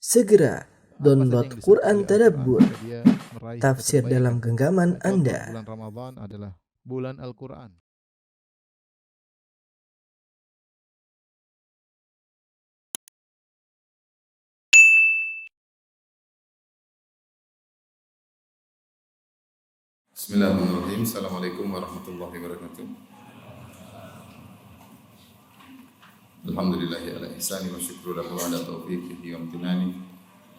Segera download Apa saja yang Quran disebut Tadabbur, Al-Quran jika dia meraih tafsir kebaikan. dalam genggaman Contoh, Anda. bulan Ramadan adalah bulan Al-Quran. Bismillahirrahmanirrahim. Assalamualaikum warahmatullahi wabarakatuh. Alhamdulillahi ala ihsani wa syukru lahu ala taufiqihi wa amtinani.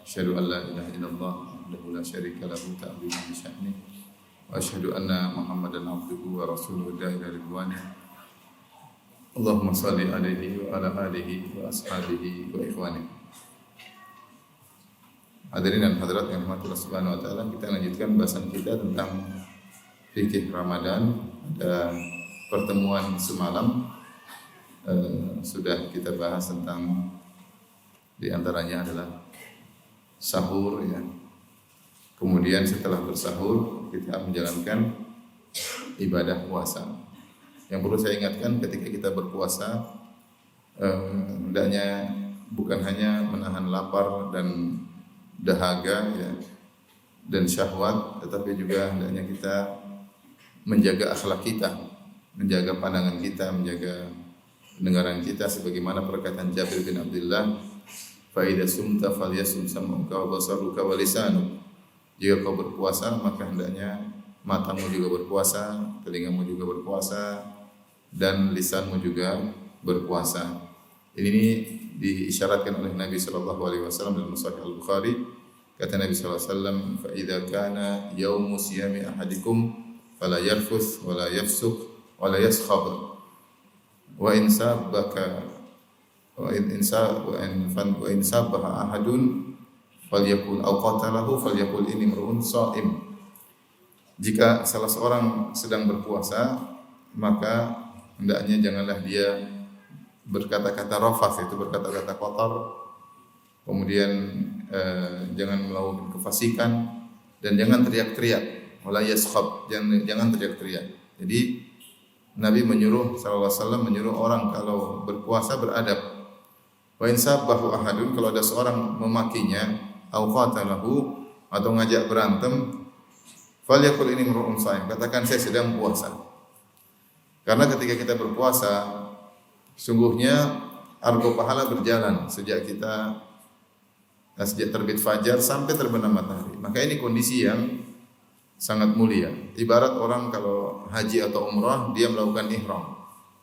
Asyhadu an la ilaha illallah wahdahu la syarika lahu ta'ziman bi sya'ni. Wa asyhadu anna Muhammadan abduhu wa rasuluhu da'ila ridwani. Allahumma salli alaihi wa ala alihi wa ashabihi wa ikhwani. Hadirin dan hadirat yang dirahmati Allah Subhanahu wa taala, kita lanjutkan bahasan kita tentang fikih Ramadan. Ada pertemuan semalam sudah kita bahas tentang di antaranya adalah sahur ya. Kemudian setelah bersahur kita menjalankan ibadah puasa. Yang perlu saya ingatkan ketika kita berpuasa hendaknya bukan hanya menahan lapar dan dahaga ya, dan syahwat, tetapi juga hendaknya kita menjaga akhlak kita, menjaga pandangan kita, menjaga pendengaran kita, sebagaimana perkataan Jabir bin Abdullah, fa idza sumta falyasum sam'uka wa basaruka wa lisanuk. Jika kau berpuasa maka hendaknya matamu juga berpuasa, telingamu juga berpuasa, dan lisanmu juga berpuasa. Ini diisyaratkan oleh Nabi sallallahu alaihi wasallam dalam Sahih Al-Bukhari. Kata Nabi sallallahu alaihi wasallam, "Fa idza kana yaumu siyami ahadikum fala yarfuth wala yafsuq wala yaskhab. Wa in sabbaka wa in sabbaha ahadun falyakul aw qatalahu falyakul inni mar'un sha'im." Jika salah seorang sedang berpuasa, maka hendaknya janganlah dia berkata-kata rafath, itu berkata-kata kotor, kemudian jangan melakukan kefasikan, dan jangan teriak-teriak, wala yaskhab, jangan teriak-teriak. Jadi Nabi menyuruh sallallahu alaihi wasallam menyuruh orang kalau berpuasa beradab. Wa in sabbahu ahadun, kalau ada seorang memakinya, au qatalahu, atau ngajak berantem, falyakul inni mar'un sha'im, katakan saya sedang puasa. Karena ketika kita berpuasa, sungguhnya argo pahala berjalan sejak terbit fajar sampai terbenam matahari. Maka ini kondisi yang sangat mulia. Ibarat orang kalau haji atau umrah, dia melakukan ihram.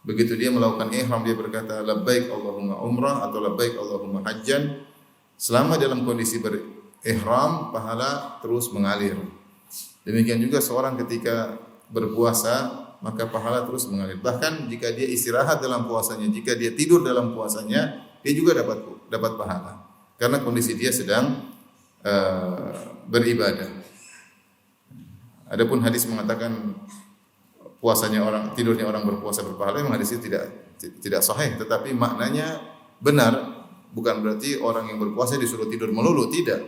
Begitu dia melakukan ihram, dia berkata labbaik Allahumma umrah atau labbaik Allahumma hajjan. Selama dalam kondisi berihram, pahala terus mengalir. Demikian juga seorang ketika berpuasa, maka pahala terus mengalir. Bahkan jika dia istirahat dalam puasanya, jika dia tidur dalam puasanya, dia juga dapat pahala. Karena kondisi dia sedang beribadah. Adapun hadis mengatakan tidurnya orang berpuasa berpahala, memang hadis itu tidak sahih, tetapi maknanya benar. Bukan berarti orang yang berpuasa disuruh tidur melulu, tidak.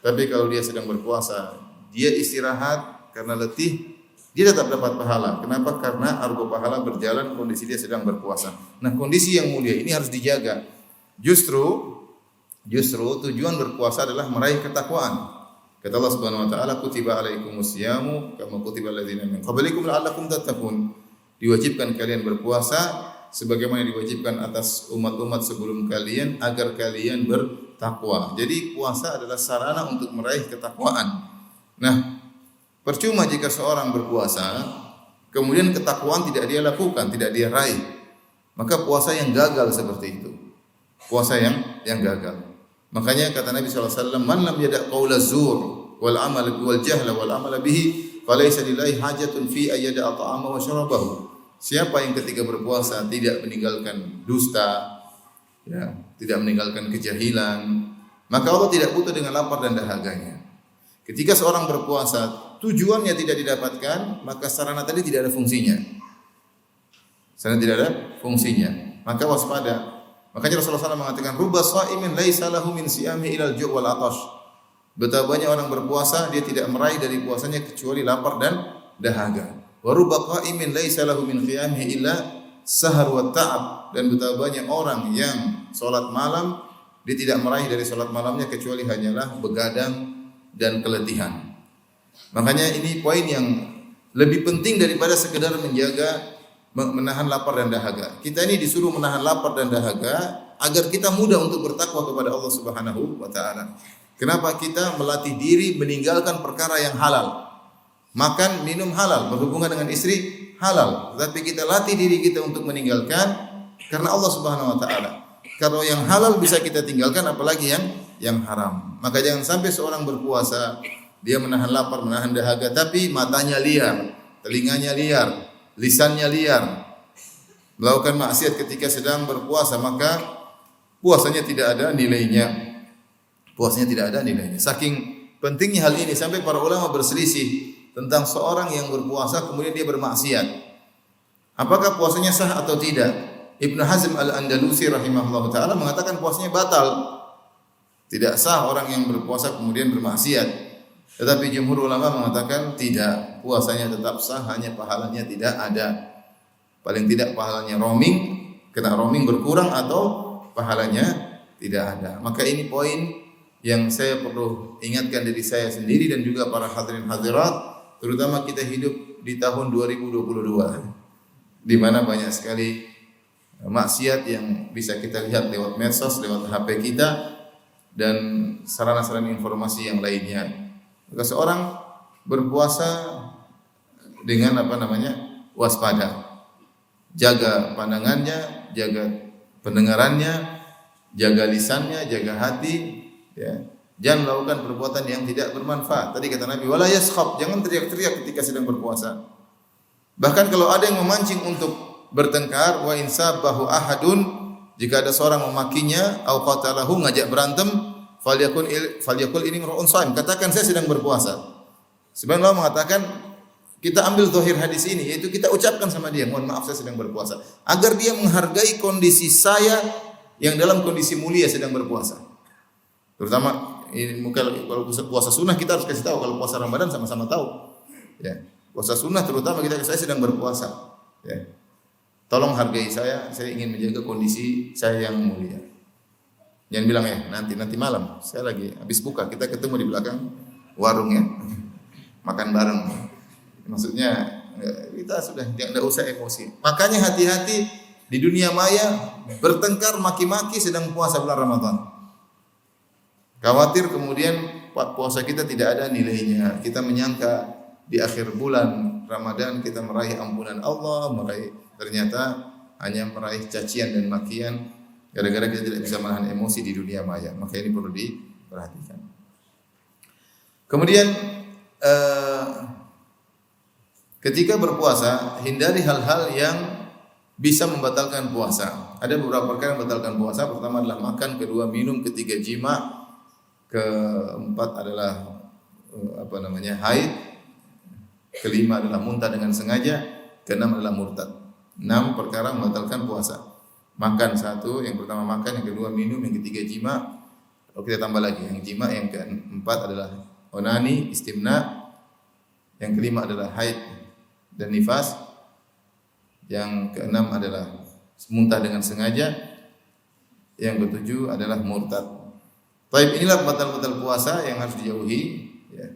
Tapi kalau dia sedang berpuasa, dia istirahat karena letih, dia tetap dapat pahala. Kenapa? Karena argo pahala berjalan kondisi dia sedang berpuasa. Nah, kondisi yang mulia ini harus dijaga. Justru tujuan berpuasa adalah meraih ketakwaan. Kata Allah Subhanahu wa taala, kutiba alaikumus syamu kama kutiba alladzina min qablikum la'allakum tattaqun. Diwajibkan kalian berpuasa sebagaimana diwajibkan atas umat-umat sebelum kalian agar kalian bertakwa. Jadi puasa adalah sarana untuk meraih ketakwaan. Nah, percuma jika seorang berpuasa kemudian ketakwaan tidak dia lakukan, tidak dia raih. Maka puasa yang gagal seperti itu. Puasa yang gagal. Makanya kata Nabi sallallahu alaihi wasallam, "Man lam yada' qaula zur wal amal wal jahla wal amal bihi, falaysa lillahi hajatun fi ayyada ta'ama wa syarabahu." Siapa yang ketika berpuasa tidak meninggalkan dusta, ya, tidak meninggalkan kejahilan, maka Allah tidak butuh dengan lapar dan dahaganya. Ketika seorang berpuasa tujuannya tidak didapatkan, maka sarana tadi tidak ada fungsinya. Sarana tidak ada fungsinya. Maka waspada. Makanya Rasulullah SAW mengatakan, "Rubba sha'imin laisa lahu min siyami ilal ju' wal atash." Betapa banyak orang berpuasa dia tidak meraih dari puasanya kecuali lapar dan dahaga. Wa rubba qa'imin laisa lahu min qiyamihi illa sahar wa ta'ab. Dan betapa banyak orang yang salat malam dia tidak meraih dari salat malamnya kecuali hanyalah begadang dan keletihan. Makanya ini poin yang lebih penting daripada sekedar menahan lapar dan dahaga. Kita ini disuruh menahan lapar dan dahaga agar kita mudah untuk bertakwa kepada Allah Subhanahu wa taala. Kenapa kita melatih diri meninggalkan perkara yang halal? Makan, minum halal, berhubungan dengan istri halal. Tapi kita latih diri kita untuk meninggalkan karena Allah Subhanahu wa taala. Kalau yang halal bisa kita tinggalkan, apalagi yang haram. Maka jangan sampai seorang berpuasa dia menahan lapar, menahan dahaga, tapi matanya liar, telinganya liar, lisannya liar, melakukan maksiat ketika sedang berpuasa, maka puasanya tidak ada nilainya. Puasanya tidak ada nilainya. Saking pentingnya hal ini sampai para ulama berselisih tentang seorang yang berpuasa kemudian dia bermaksiat. Apakah puasanya sah atau tidak? Ibnu Hazm Al-Andalusi rahimahullah taala mengatakan puasanya batal. Tidak sah orang yang berpuasa kemudian bermaksiat. Tetapi jumhur ulama mengatakan tidak, puasanya tetap sah, hanya pahalanya tidak ada. Paling tidak pahalanya roaming, kena roaming berkurang atau pahalanya tidak ada. Maka ini poin yang saya perlu ingatkan diri saya sendiri dan juga para hadirin hadirat, terutama kita hidup di tahun 2022 di mana banyak sekali maksiat yang bisa kita lihat lewat medsos, lewat HP kita dan sarana-sarana informasi yang lainnya. Maka seorang berpuasa dengan waspada. Jaga pandangannya, jaga pendengarannya, jaga lisannya, jaga hati, ya. Jangan melakukan perbuatan yang tidak bermanfaat. Tadi kata Nabi, wala yaskhab, jangan teriak-teriak ketika sedang berpuasa. Bahkan kalau ada yang memancing untuk bertengkar, wa insabahu ahadun, jika ada seorang memakinya, au qatalahu, ngajak berantem, falyakul ini mar'un shaim, katakan saya sedang berpuasa. Sebenarnya Allah mengatakan kita ambil zahir hadis ini, yaitu kita ucapkan sama dia, mohon maaf saya sedang berpuasa, agar dia menghargai kondisi saya yang dalam kondisi mulia sedang berpuasa. Terutama ini kalau puasa sunnah kita harus kasih tahu, kalau puasa Ramadan sama-sama tahu. Ya. Puasa sunnah terutama saya sedang berpuasa. Ya. Tolong hargai saya ingin menjaga kondisi saya yang mulia. Jangan bilang ya nanti malam saya lagi habis buka, kita ketemu di belakang warung ya, makan bareng. Maksudnya kita sudah tidak usah emosi. Makanya hati-hati di dunia maya bertengkar maki-maki sedang puasa bulan Ramadan. Khawatir kemudian puasa kita tidak ada nilainya. Kita menyangka di akhir bulan Ramadan kita meraih ampunan Allah, ternyata hanya meraih cacian dan makian gara-gara kita tidak bisa menahan emosi di dunia maya. Maka ini perlu diperhatikan. Kemudian ketika berpuasa, hindari hal-hal yang bisa membatalkan puasa. Ada beberapa perkara yang membatalkan puasa. Pertama adalah makan, kedua minum, ketiga jima, keempat adalah haid, kelima adalah muntah dengan sengaja, keenam adalah murtad. 6 perkara membatalkan puasa. Makan satu, yang pertama makan, yang kedua minum, yang ketiga jima. Kalau kita tambah lagi, yang jima, yang keempat adalah onani, istimna, yang kelima adalah haid dan nifas, yang keenam adalah muntah dengan sengaja, yang ketujuh adalah murtad. Baik, inilah pembatal-pembatal puasa yang harus dijauhi. Ya.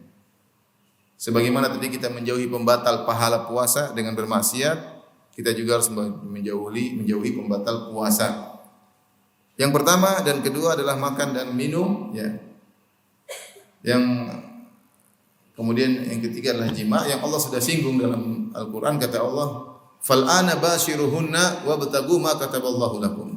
Sebagaimana tadi kita menjauhi pembatal pahala puasa dengan bermaksiat, kita juga harus menjauhi pembatal puasa. Yang pertama dan kedua adalah makan dan minum, ya. Yang kemudian yang ketiga adalah jima, yang Allah sudah singgung dalam Al-Qur'an, kata Allah, "Fal ana bashiruhunna wabtagu ma kataballahu lakum."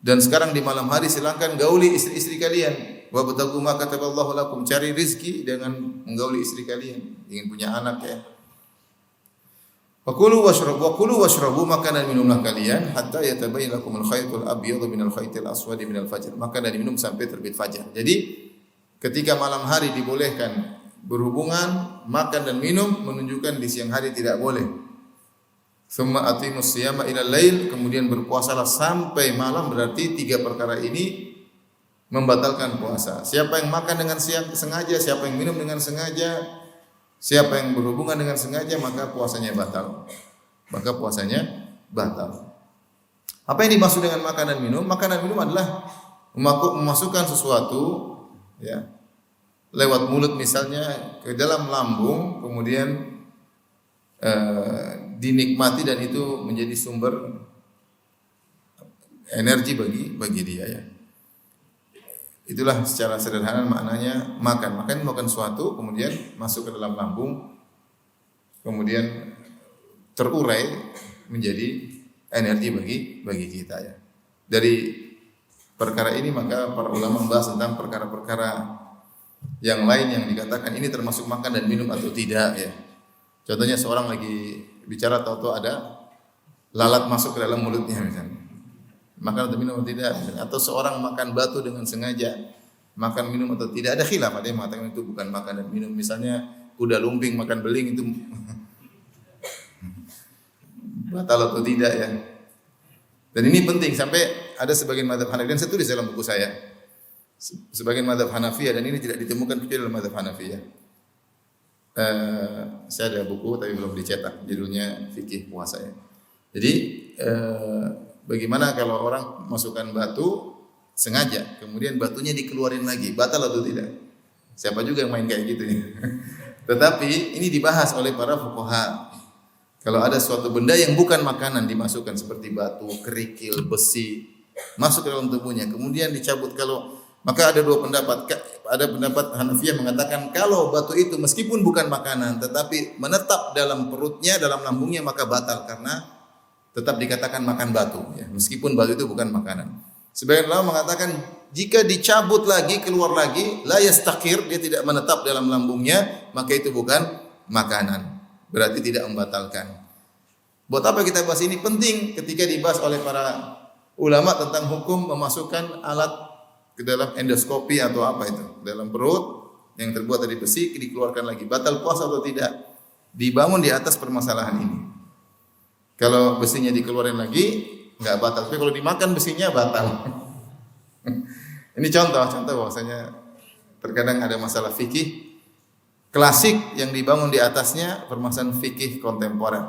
Dan sekarang di malam hari silakan gauli istri-istri kalian. Wabtagu ma kataballahu lakum, cari rezeki dengan menggauli istri kalian. Ingin punya anak ya. Wa kulu washrabu, makan dan minumlah kalian hatta yatabayyana lakumul khaytul abyadu minal khaytil aswadi minal fajr. Makan dan minum sampai terbit fajar. Jadi ketika malam hari dibolehkan berhubungan, makan dan minum, menunjukkan di siang hari tidak boleh. Summa atimus siyama ilal lail, kemudian berpuasalah sampai malam, berarti 3 perkara ini membatalkan puasa. Siapa yang makan dengan sengaja, siapa yang minum dengan sengaja, siapa yang berhubungan dengan sengaja, maka puasanya batal. Apa yang dimaksud dengan makan dan minum? Makan dan minum adalah memasukkan sesuatu ya lewat mulut misalnya ke dalam lambung, kemudian dinikmati dan itu menjadi sumber energi bagi dia ya. Itulah secara sederhana maknanya makan. Makan sesuatu kemudian masuk ke dalam lambung, kemudian terurai menjadi energi bagi kita ya. Dari perkara ini maka para ulama membahas tentang perkara-perkara yang lain yang dikatakan ini termasuk makan dan minum atau tidak ya. Contohnya seorang lagi bicara tahu-tahu ada lalat masuk ke dalam mulutnya misalnya. Makan atau minum atau tidak misalnya. Atau seorang makan batu dengan sengaja, makan minum atau tidak, ada khilaf, ada yang mengatakan itu bukan makan dan minum. Misalnya kuda lumping makan beling itu batal atau tidak ya. Dan ini penting sampai ada sebagian mazhab Hanafi dan saya tulis dalam buku saya. Sebagian mazhab Hanafiyah dan ini tidak ditemukan kecuali dalam mazhab Hanafiyah. Saya ada buku tapi belum dicetak, judulnya Fikih Puasa ya. Jadi bagaimana kalau orang masukkan batu sengaja, kemudian batunya dikeluarin lagi, batal atau tidak? Siapa juga yang main kayak gitu ya. Tetapi ini dibahas oleh para fuqaha. Kalau ada suatu benda yang bukan makanan dimasukkan seperti batu, kerikil, besi masuk ke dalam tubuhnya, kemudian dicabut, kalau maka ada dua pendapat. Ada pendapat Hanafiyah mengatakan kalau batu itu meskipun bukan makanan tetapi menetap dalam perutnya, dalam lambungnya maka batal karena tetap dikatakan makan batu ya, meskipun batu itu bukan makanan. Sebagian ulama mengatakan jika dicabut lagi, keluar lagi, la yastaqir, dia tidak menetap dalam lambungnya, maka itu bukan makanan. Berarti tidak membatalkan. Buat apa kita bahas ini? Penting ketika dibahas oleh para ulama tentang hukum memasukkan alat ke dalam endoskopi atau apa itu, dalam perut yang terbuat dari besi dikeluarkan lagi. Batal puasa atau tidak? Dibangun di atas permasalahan ini. Kalau besinya dikeluarin lagi enggak batal, tapi kalau dimakan besinya batal. Ini contoh bahwasanya terkadang ada masalah fikih klasik yang dibangun di atasnya permasalahan fikih kontemporer.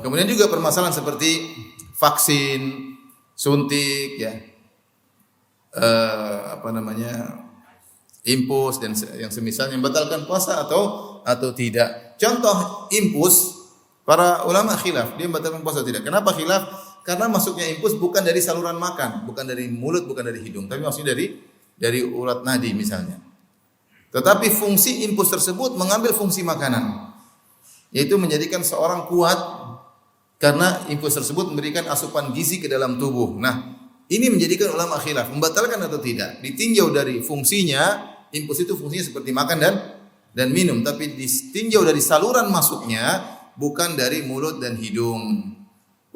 Kemudian juga permasalahan seperti vaksin, suntik, ya, impus dan yang semisalnya membatalkan puasa atau tidak. Contoh impus, para ulama khilaf dia membatalkan puasa atau tidak. Kenapa khilaf? Karena masuknya impus bukan dari saluran makan, bukan dari mulut, bukan dari hidung, tapi maksudnya dari urat nadi misalnya. Tetapi fungsi impus tersebut mengambil fungsi makanan, yaitu menjadikan seorang kuat karena impus tersebut memberikan asupan gizi ke dalam tubuh. Nah, ini menjadikan ulama khilaf membatalkan atau tidak. Ditinjau dari fungsinya, impus itu fungsinya seperti makan dan minum, tapi ditinjau dari saluran masuknya, bukan dari mulut dan hidung.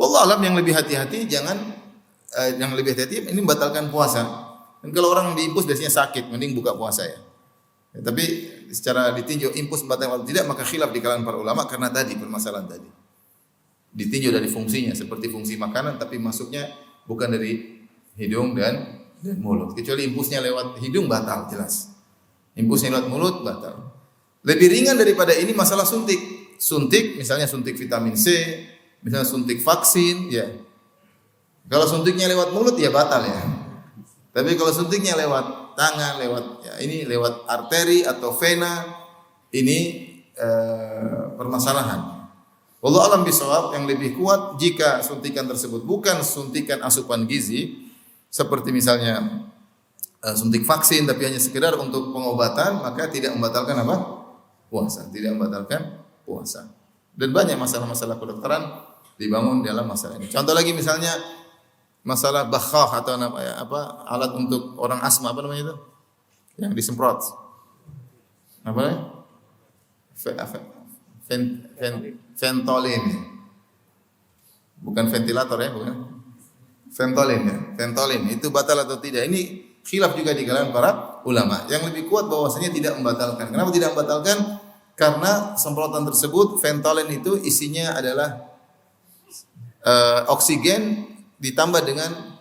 Wallah alam, yang lebih hati-hati ini membatalkan puasa. Dan kalau orang diimpus biasanya sakit, mending buka puasa ya. Tapi secara ditinjau impus membatalkan atau tidak, maka khilaf di kalangan para ulama karena tadi permasalahan tadi. Ditinjau dari fungsinya seperti fungsi makanan, tapi masuknya bukan dari hidung dan mulut. Kecuali impusnya lewat hidung batal jelas. Impusnya lewat mulut batal. Lebih ringan daripada ini masalah suntik. Suntik misalnya suntik vitamin C, misalnya suntik vaksin, ya. Kalau suntiknya lewat mulut ya batal ya. Tapi kalau suntiknya lewat tangan, lewat arteri atau vena, ini permasalahan. Wallahu a'lam bishawab, yang lebih kuat jika suntikan tersebut bukan suntikan asupan gizi seperti misalnya suntik vaksin tapi hanya sekedar untuk pengobatan, maka tidak membatalkan apa? Puasa, tidak membatalkan puasa. Dan banyak masalah-masalah kedokteran dibangun dalam masalah ini. Contoh lagi misalnya masalah bakhah atau alat untuk orang asma, apa namanya itu? Yang disemprot. Apa namanya? Ventolin. Bukan ventilator ya, bukan. Ventolin ya. Ventolin itu batal atau tidak? Ini khilaf juga di kalangan para ulama. Yang lebih kuat bahwasanya tidak membatalkan. Kenapa tidak membatalkan? Karena semprotan tersebut, Ventolin itu isinya adalah oksigen ditambah dengan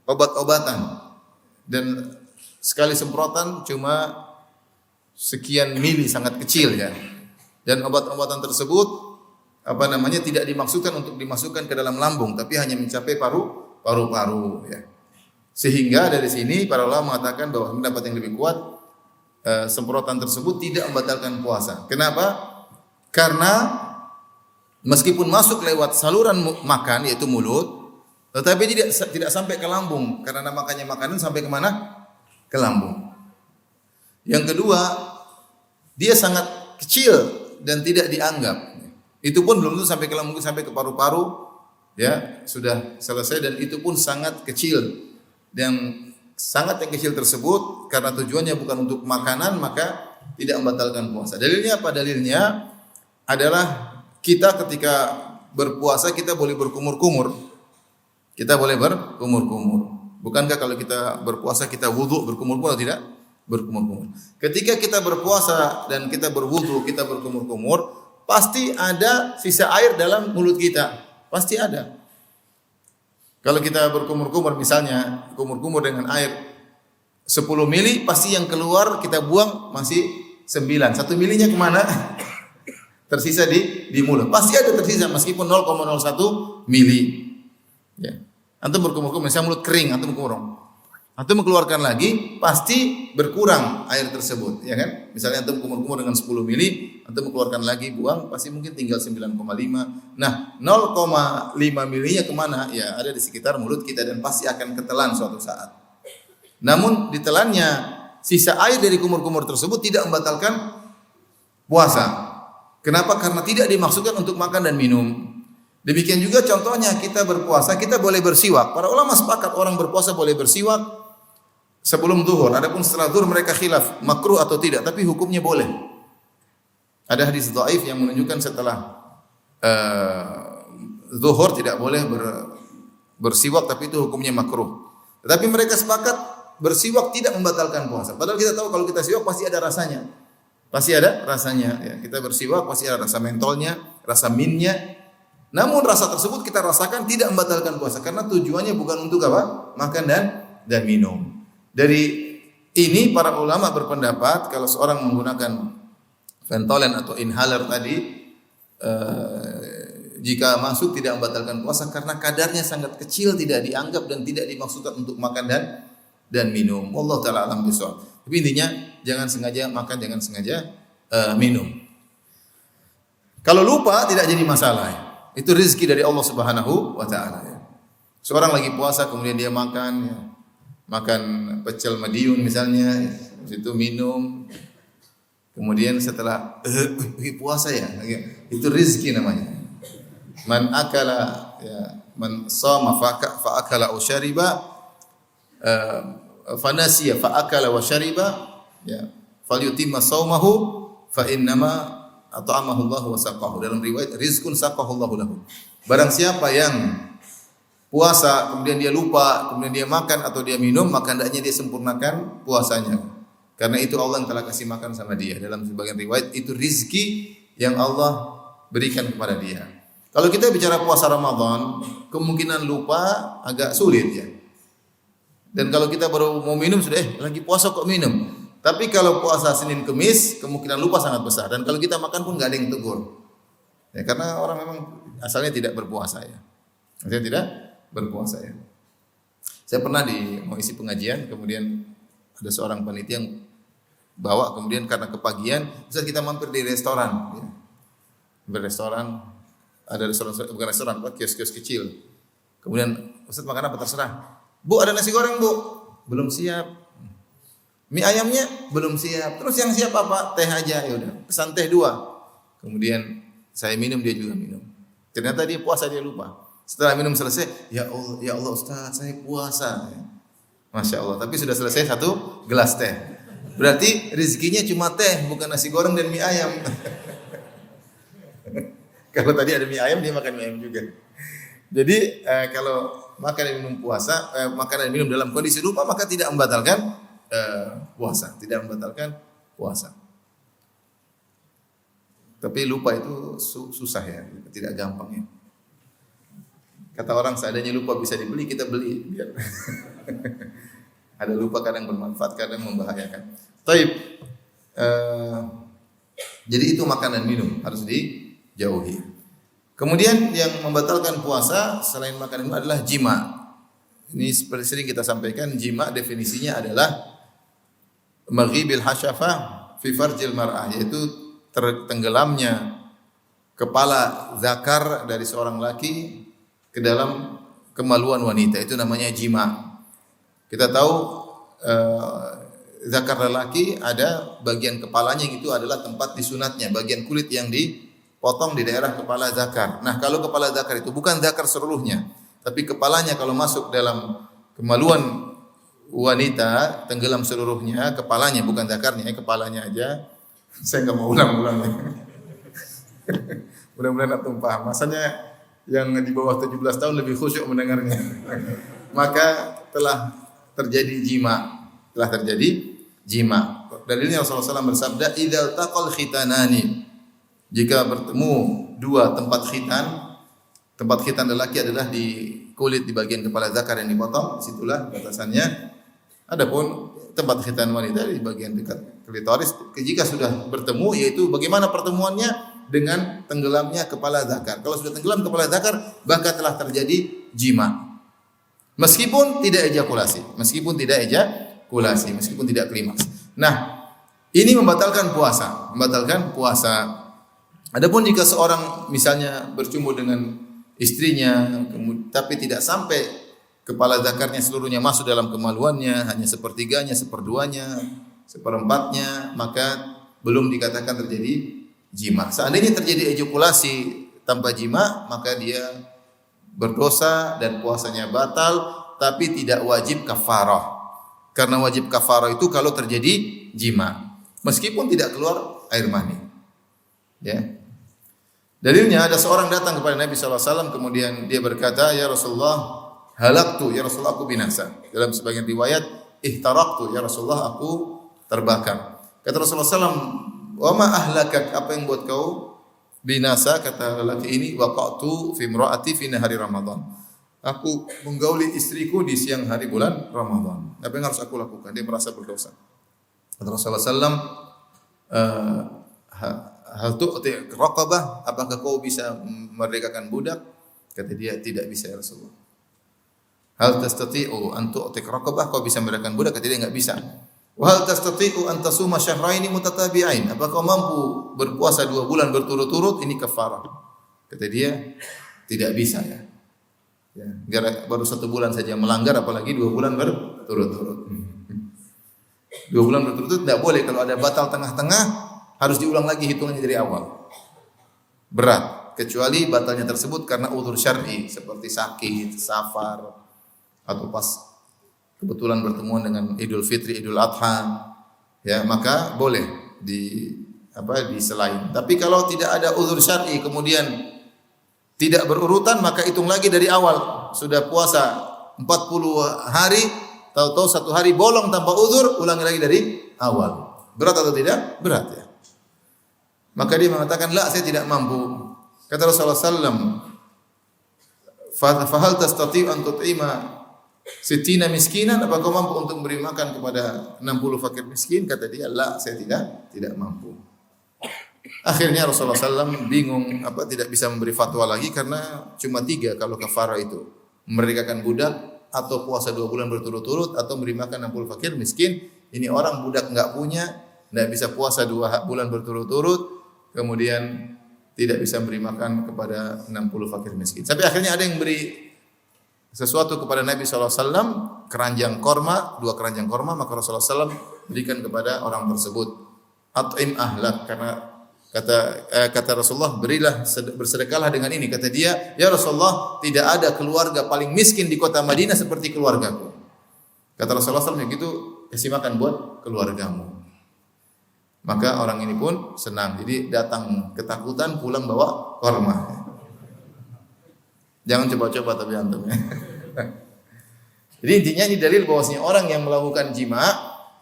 obat-obatan, dan sekali semprotan cuma sekian mili, sangat kecil ya. Dan obat-obatan tersebut tidak dimaksudkan untuk dimasukkan ke dalam lambung, tapi hanya mencapai paru-paru ya. Sehingga dari sini para ulama mengatakan bahwa pendapat yang lebih kuat semprotan tersebut tidak membatalkan puasa. Kenapa? Karena meskipun masuk lewat saluran makan yaitu mulut, tetapi tidak sampai ke lambung karena makannya makanan sampai kemana? Ke lambung. Yang kedua, dia sangat kecil dan tidak dianggap. Itu pun belum tentu sampai ke lambung, sampai ke paru-paru, ya sudah selesai dan itu pun sangat kecil. Dan sangat yang kecil tersebut karena tujuannya bukan untuk makanan maka tidak membatalkan puasa. Dalilnya apa? Dalilnya adalah kita ketika berpuasa kita boleh berkumur-kumur. Kita boleh berkumur-kumur. Bukankah kalau kita berpuasa kita wudu berkumur-kumur atau tidak? Berkumur-kumur. Ketika kita berpuasa dan kita berwudu, kita berkumur-kumur, pasti ada sisa air dalam mulut kita. Pasti ada. Kalau kita berkumur-kumur misalnya, kumur-kumur dengan air 10 mili, pasti yang keluar kita buang masih 9. 1 milinya kemana? Tersisa di mulut. Pasti ada tersisa meskipun 0,01 mili. Ya. Antum berkumur-kumur, misalnya mulut kering, antum berkumur. Antum mengeluarkan lagi, pasti berkurang air tersebut, ya kan? Misalnya antum kumur-kumur dengan 10 mili, antum mengeluarkan lagi, buang, pasti mungkin tinggal 9,5. Nah, 0,5 milinya kemana? Ya, ada di sekitar mulut kita dan pasti akan ketelan suatu saat. Namun, ditelannya sisa air dari kumur-kumur tersebut tidak membatalkan puasa. Kenapa? Karena tidak dimaksudkan untuk makan dan minum. Demikian juga contohnya kita berpuasa, kita boleh bersiwak. Para ulama sepakat orang berpuasa boleh bersiwak sebelum zuhur. Adapun setelah zuhur mereka khilaf makruh atau tidak, tapi hukumnya boleh. Ada hadis dhaif yang menunjukkan setelah zuhur tidak boleh bersiwak, tapi itu hukumnya makruh. Tetapi mereka sepakat bersiwak tidak membatalkan puasa. Padahal kita tahu kalau kita siwak pasti ada rasanya. Pasti ada rasanya. Ya, kita bersiwak pasti ada rasa mentolnya, rasa minnya. Namun rasa tersebut kita rasakan tidak membatalkan puasa karena tujuannya bukan untuk apa? Makan dan minum. Dari ini para ulama berpendapat kalau seorang menggunakan ventolen atau inhaler tadi jika masuk tidak membatalkan puasa karena kadarnya sangat kecil, tidak dianggap dan tidak dimaksudkan untuk makan dan minum. Wallahu taala alam bisawab. Tapi intinya jangan sengaja makan, jangan sengaja minum. Kalau lupa tidak jadi masalah. Itu rezeki dari Allah Subhanahu wa taala ya. Seorang lagi puasa kemudian dia makan ya. Makan pecel Madiun misalnya, habis itu minum. Kemudian setelah puasa ya, itu rezeki namanya. Man akala ya, man shama fa akala wa syariba fa nasiya fa akala wa syariba ya, falyutimma shaumahu fa innama at'amahu Allah wa saqahu. Dalam riwayat rizqun saqahu Allah lahu. Barang siapa yang puasa kemudian dia lupa, kemudian dia makan atau dia minum, maka hendaknya dia sempurnakan puasanya. Karena itu Allah yang telah kasih makan sama dia. Dalam sebagian riwayat itu rizki yang Allah berikan kepada dia. Kalau kita bicara puasa Ramadan, kemungkinan lupa agak sulit ya. Dan kalau kita baru mau minum sudah lagi puasa kok minum. Tapi kalau puasa Senin Kemis, kemungkinan lupa sangat besar. Dan kalau kita makan pun nggak ada yang tegur. Ya, karena orang memang asalnya tidak berpuasa ya. Asalnya tidak berpuasa ya. Saya pernah mau isi pengajian, kemudian ada seorang panitia yang bawa, kemudian karena kepagian, Ustaz kita mampir di restoran. Ya. Berrestoran, ada restoran, bukan restoran, kios-kios kecil. Kemudian Ustaz makan apa terserah. Bu ada nasi goreng bu? Belum siap. Mie ayamnya belum siap. Terus yang siap apa? Teh aja. Ya udah, pesan teh 2. Kemudian saya minum, dia juga minum. Ternyata dia puasa, dia lupa. Setelah minum selesai, ya Allah Ustaz, saya puasa. Masya Allah. Tapi sudah selesai 1 gelas teh. Berarti rezekinya cuma teh, bukan nasi goreng dan mie ayam. Kalau tadi ada mie ayam, dia makan mie ayam juga. Jadi kalau makan dan minum puasa, makan dan minum dalam kondisi lupa, maka tidak membatalkan puasa, tidak membatalkan puasa. Tapi lupa itu susah ya, tidak gampang ya. Kata orang seadanya lupa bisa dibeli, kita beli. Biar. Ada lupa kadang bermanfaat, kadang membahayakan. Taib. Jadi itu makan dan minum harus dijauhi. Kemudian yang membatalkan puasa selain makan dan minum adalah jima. Ini seperti sering kita sampaikan, jima definisinya adalah maghibil hasyafah fi farjil mar'ah, yaitu tenggelamnya kepala zakar dari seorang laki ke dalam kemaluan wanita, itu namanya jima. Kita tahu zakar lelaki ada bagian kepalanya, yang itu adalah tempat disunatnya, bagian kulit yang dipotong di daerah kepala zakar. Nah, kalau kepala zakar itu bukan zakar seluruhnya, tapi kepalanya kalau masuk dalam kemaluan wanita tenggelam seluruhnya, kepalanya bukan zakarnya, kepalanya aja. Saya nggak mau ulang-ulang. Mudah-mudahan antum paham. Masanya yang di bawah 17 tahun lebih khusyuk mendengarnya. Maka telah terjadi jima. Telah terjadi jima. Dalilnya Rasulullah SAW bersabda, "Idzal taqal khitanani." Jika bertemu dua tempat khitan lelaki adalah di kulit di bagian kepala zakar yang dipotong, situlah batasannya. Adapun tempat khitan wanita di bagian dekat klitoris, jika sudah bertemu, yaitu bagaimana pertemuannya dengan tenggelamnya kepala zakar. Kalau sudah tenggelam kepala zakar, maka telah terjadi jima. Meskipun tidak ejakulasi, meskipun tidak klimaks. Nah, ini membatalkan puasa, Adapun jika seorang misalnya bercumbu dengan istrinya, tapi tidak sampai kepala zakarnya seluruhnya masuk dalam kemaluannya, hanya sepertiganya, seperduanya, seperempatnya, maka belum dikatakan terjadi jima. Seandainya terjadi ejakulasi tanpa jima, maka dia berdosa dan puasanya batal, tapi tidak wajib kafarah. Karena wajib kafarah itu kalau terjadi jima, meskipun tidak keluar air mani. Ya. Dalilnya ada seorang datang kepada Nabi SAW, kemudian dia berkata, "Ya Rasulullah, halaktu, ya Rasulullah aku binasa." Dalam sebagian riwayat, ihtaraktu, ya Rasulullah aku terbakar. Kata Rasulullah SAW, "Wa ma ahlakak, apa yang buat kau binasa?" Kata lelaki ini, "Waqa'tu fi imra'ati fi nahari Ramadan." Aku menggauli istriku di siang hari bulan Ramadan. Apa yang harus aku lakukan? Dia merasa berdosa. Kata Rasulullah SAW, "Hal tu'ti raqabah, apakah kau bisa memerdekakan budak?" Kata dia, "Tidak bisa ya Rasulullah." "Hal tastati'u an tu'ti raqabah, kau bisa memerdekakan budak?" Kata dia, enggak bisa. "Wa hal tastati'u an tasuma syahraini mutatabi'ain, apakah kau mampu berpuasa 2 bulan berturut-turut?" Ini kafarah. Kata dia, "Tidak bisa ya." Ya, baru 1 bulan saja melanggar, apalagi 2 bulan berturut-turut. 2 bulan berturut-turut tidak boleh. Kalau ada batal tengah-tengah, harus diulang lagi hitungannya dari awal. Berat, kecuali batalnya tersebut karena udzur syar'i seperti sakit, safar, atau pas kebetulan bertemuan dengan Idul Fitri, Idul Adha, ya maka boleh diselain. Tapi kalau tidak ada udzur syar'i kemudian tidak berurutan, maka hitung lagi dari awal. Sudah puasa 40 hari, tahu-tahu 1 hari bolong tanpa udzur, ulangi lagi dari awal. Berat atau tidak? Berat ya. Maka dia mengatakan, "La, saya tidak mampu." Kata Rasulullah SAW, "Fa hal tastati' an tut'ima 60 miskinan, apa kau mampu untuk memberi makan kepada 60 fakir miskin?" Kata dia, "La, saya tidak mampu." Akhirnya Rasulullah SAW bingung, tidak bisa memberi fatwa lagi karena cuma 3 kalau kafarah itu. Memerdekakan budak, atau puasa 2 bulan berturut-turut, atau memberi makan 60 fakir miskin. Ini orang budak enggak punya, enggak bisa puasa 2 bulan berturut-turut, kemudian tidak bisa memberi makan kepada 60 fakir miskin. Sampai akhirnya ada yang beri sesuatu kepada Nabi SAW, keranjang korma, 2 keranjang korma, maka Rasulullah SAW berikan kepada orang tersebut. At'im ahlak, karena kata Rasulullah, bersedekahlah dengan ini. Kata dia, "Ya Rasulullah, tidak ada keluarga paling miskin di kota Madinah seperti keluargaku." Kata Rasulullah SAW, "Gitu, kasih makan buat keluargamu." Maka orang ini pun senang. Jadi datang ketakutan, pulang bawa korma. Jangan coba-coba tapi antum ya. Jadi intinya ini dalil bahwasanya orang yang melakukan jima,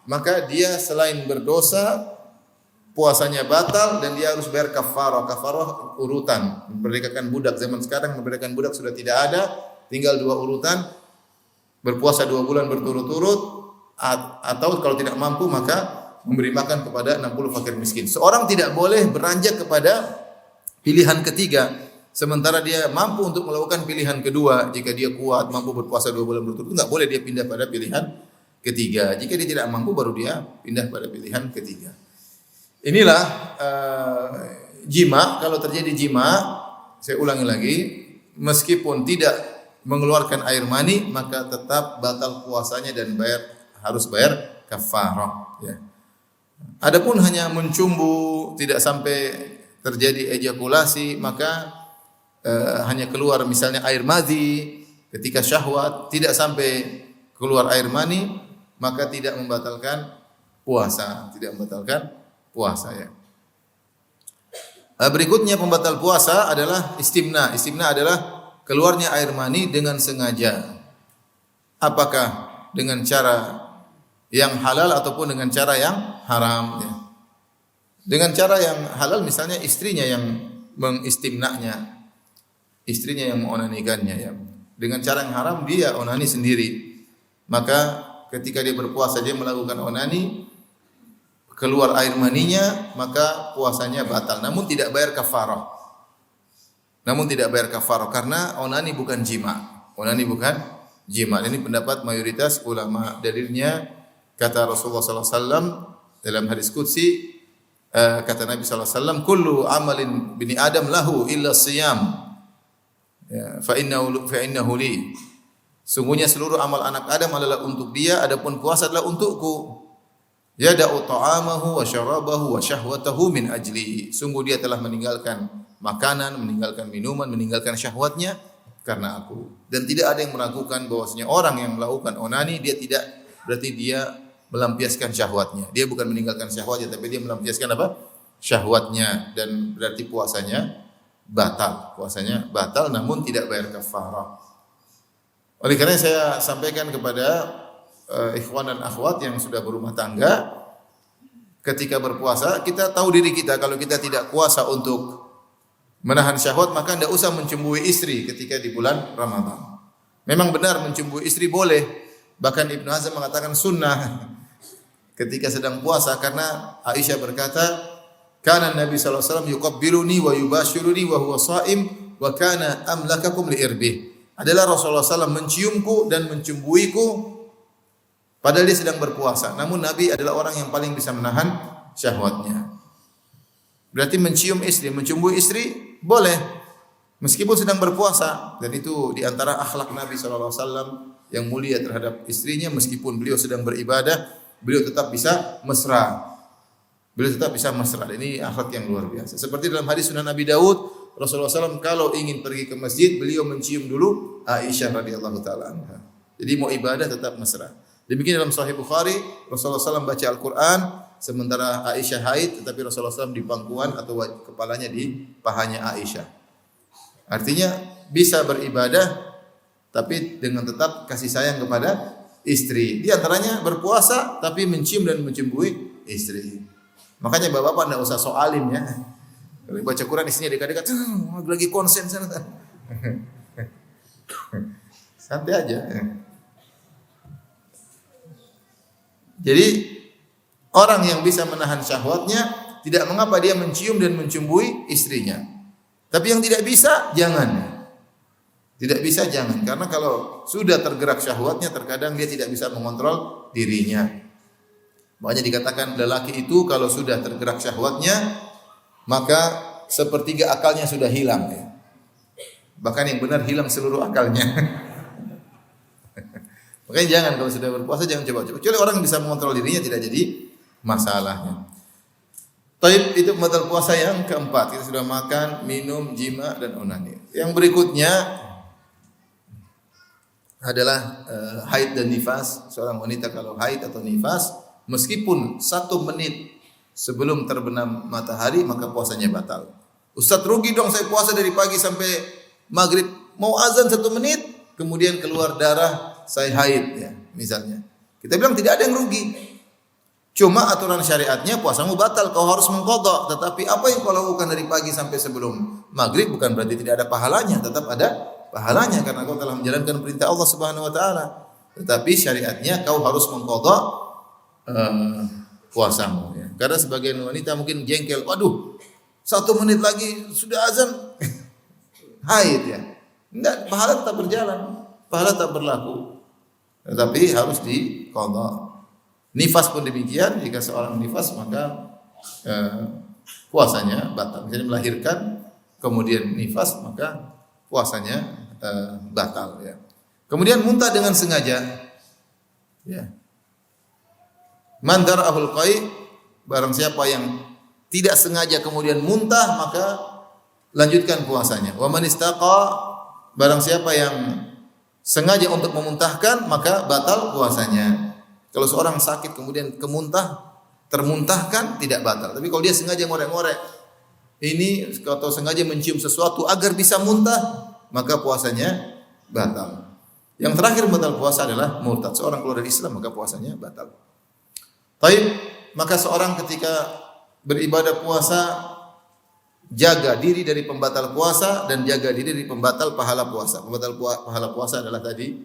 maka dia selain berdosa, puasanya batal dan dia harus bayar kafarah. Kafarah urutan. Memerdekakan budak, zaman sekarang memerdekakan budak sudah tidak ada, tinggal 2 urutan. Berpuasa 2 bulan berturut-turut, atau kalau tidak mampu maka memberi makan kepada 60 fakir miskin. Seorang tidak boleh beranjak kepada pilihan ketiga. sementara dia mampu untuk melakukan pilihan kedua. Jika dia kuat mampu berpuasa 2 bulan berturut-turut, enggak boleh dia pindah pada pilihan ketiga. Jika dia tidak mampu baru dia pindah pada pilihan ketiga. Inilah jima. Kalau terjadi jima, saya ulangi lagi, meskipun tidak mengeluarkan air mani maka tetap batal puasanya dan harus bayar kafarah, ya. Adapun hanya mencumbu tidak sampai terjadi ejakulasi, maka hanya keluar misalnya air madhi ketika syahwat, tidak sampai keluar air mani, maka tidak membatalkan puasa, ya. Berikutnya pembatal puasa adalah istimna. Istimna adalah keluarnya air mani dengan sengaja. Apakah dengan cara yang halal ataupun dengan cara yang haram, ya. Dengan cara yang halal misalnya istrinya yang mengistimnanya, istrinya yang mengonanikannya, ya. Dengan cara yang haram dia onani sendiri. Maka ketika dia berpuasa dia melakukan onani, keluar air maninya, maka puasanya batal. Namun tidak bayar kafarah. Karena onani bukan jima. Ini pendapat mayoritas ulama. Dalilnya kata Rasulullah SAW dalam hadis qudsi, kata Nabi SAW, kullu amalin bini Adam lahu illa siyam, ya, fa innahu li. Sungguhnya seluruh amal anak Adam adalah untuk dia, adapun puasa adalah untukku. Yada'u ta'amahu wa syarabahu wa syahwatahu min ajli. Sungguh dia telah meninggalkan makanan, meninggalkan minuman, meninggalkan syahwatnya karena aku. Dan tidak ada yang meragukan bahwasanya orang yang melakukan onani berarti dia melampiaskan syahwatnya. Dia bukan meninggalkan syahwatnya, tapi dia melampiaskan apa? Syahwatnya, dan berarti puasanya batal namun tidak bayar kafarah. Oleh karena saya sampaikan kepada ikhwan dan akhwat yang sudah berumah tangga, ketika berpuasa kita tahu diri kita, kalau kita tidak kuasa untuk menahan syahwat maka tidak usah mencembui istri ketika di bulan Ramadan. Memang benar mencembui istri boleh, bahkan Ibnu Hazm mengatakan sunnah ketika sedang puasa, karena Aisyah berkata, kana Nabi sallallahu alaihi wasallam yuqabbiluni wa yubashiruni wa huwa shaim wa kana amlakakum li irbih. Adalah Rasulullah SAW menciumku dan mencembuiku padahal dia sedang berpuasa. Namun Nabi adalah orang yang paling bisa menahan syahwatnya. Berarti mencium istri, mencembui istri boleh meskipun sedang berpuasa, dan itu di antara akhlak Nabi SAW yang mulia terhadap istrinya. Meskipun beliau sedang beribadah, beliau tetap bisa mesra. Ini akhlak yang luar biasa. Seperti dalam hadis Sunan Abi Dawud, Rasulullah SAW kalau ingin pergi ke masjid, beliau mencium dulu Aisyah radhiyallahu taala anha. Jadi mau ibadah tetap mesra. Demikian dalam Sahih Bukhari, Rasulullah SAW baca Al-Quran sementara Aisyah haid, tetapi Rasulullah SAW di pangkuan atau kepalanya di pahanya Aisyah. Artinya bisa beribadah tapi dengan tetap kasih sayang kepada istri. Di antaranya berpuasa tapi mencium dan mencembui istri. Makanya bapak-bapak tidak usah soalim, ya. Kalau baca Quran istrinya dekat-dekat, lagi konsen sana. Santai aja. Jadi orang yang bisa menahan syahwatnya tidak mengapa dia mencium dan mencembui istrinya. Tapi yang tidak bisa jangan. Tidak bisa jangan, karena kalau sudah tergerak syahwatnya terkadang dia tidak bisa mengontrol dirinya. Makanya dikatakan lelaki itu kalau sudah tergerak syahwatnya maka sepertiga akalnya sudah hilang, ya. Bahkan yang benar hilang seluruh akalnya. Makanya jangan kalau sudah berpuasa jangan coba-coba. Kecuali orang yang bisa mengontrol dirinya tidak jadi masalahnya. Taib, itu pembatal puasa yang keempat. Kita sudah makan, minum, jima dan onani. Yang berikutnya adalah haid dan nifas. Seorang wanita kalau haid atau nifas, meskipun 1 menit sebelum terbenam matahari maka puasanya batal. Ustaz, rugi dong saya puasa dari pagi sampai maghrib, mau azan 1 menit kemudian keluar darah, saya haid, ya, misalnya. Kita bilang tidak ada yang rugi. Cuma aturan syariatnya puasamu batal, kau harus mengqadha. Tetapi apa yang kau lakukan dari pagi sampai sebelum maghrib bukan berarti tidak ada pahalanya, tetap ada pahalanya karena kau telah menjalankan perintah Allah Subhanahu wa taala. Tetapi syariatnya kau harus mengqadha puasamu, ya. Karena sebagian wanita mungkin jengkel, waduh 1 menit lagi sudah azan. haid ya. Enggak, pahala tetap berjalan, pahala tetap berlaku. Tetapi harus diqadha. Nifas pun demikian, jika seorang nifas maka puasanya batal. Jadi melahirkan kemudian nifas maka puasanya batal ya. Kemudian muntah dengan sengaja. Ya. Man dara'ahul qai, barang siapa yang tidak sengaja kemudian muntah maka lanjutkan puasanya. Wa man istaqa, barang siapa yang sengaja untuk memuntahkan maka batal puasanya. Kalau seorang sakit kemudian termuntahkan tidak batal. Tapi kalau dia sengaja ngorek-ngorek ini atau sengaja mencium sesuatu agar bisa muntah, maka puasanya batal. Yang terakhir batal puasa adalah murtad. Seorang keluar dari Islam maka puasanya batal. Baik, maka seorang ketika beribadah puasa jaga diri dari pembatal puasa dan jaga diri dari pembatal pahala puasa. Pembatal pahala puasa adalah tadi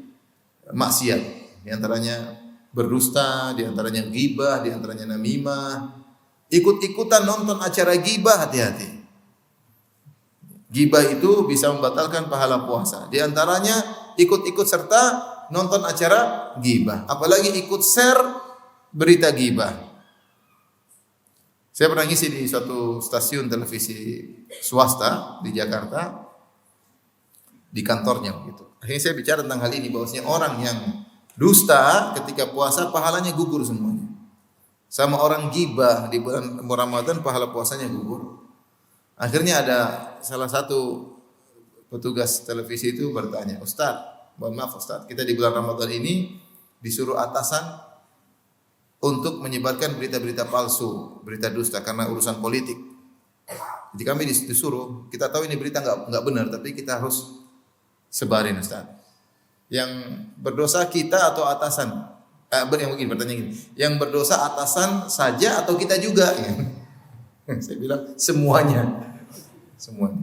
maksiat, di antaranya berdusta, di antaranya ghibah, di antaranya namimah. Ikut-ikutan nonton acara ghibah, hati-hati. Ghibah itu bisa membatalkan pahala puasa. Di antaranya ikut-ikut serta nonton acara ghibah, apalagi ikut share berita ghibah. Saya pernah ngisi di suatu stasiun televisi swasta di Jakarta, di kantornya gitu. Akhirnya saya bicara tentang hal ini, bahwasanya orang yang dusta ketika puasa pahalanya gugur semuanya. Sama orang ghibah di bulan Ramadan pahala puasanya gugur. Akhirnya ada salah satu petugas televisi itu bertanya, "Ustaz, mohon maaf Ustaz, kita di bulan Ramadan ini disuruh atasan untuk menyebarkan berita-berita palsu, berita dusta karena urusan politik. Jadi kami disuruh, kita tahu ini berita enggak benar, tapi kita harus sebarin Ustaz. Yang berdosa kita atau atasan?" Yang mungkin bertanya gini, yang berdosa atasan saja atau kita juga? Saya bilang semuanya. Semuanya.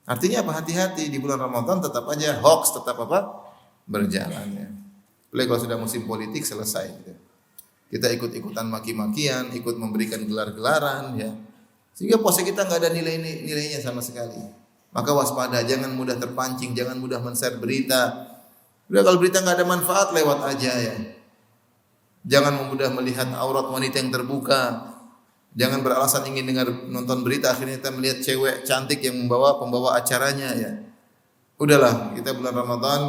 Artinya apa? Hati-hati di bulan Ramadan tetap aja hoax tetap apa? Berjalan ya. Apalagi kalau sudah musim politik selesai gitu. Kita ikut-ikutan maki-makian, ikut memberikan gelar-gelaran ya. Sehingga puasa kita enggak ada nilainya sama sekali. Maka waspada, jangan mudah terpancing, jangan mudah men-share berita. Udah kalau berita enggak ada manfaat lewat aja ya. Jangan mudah melihat aurat wanita yang terbuka. Jangan beralasan ingin dengar nonton berita akhirnya kita melihat cewek cantik yang pembawa acaranya ya. Udahlah, kita bulan Ramadan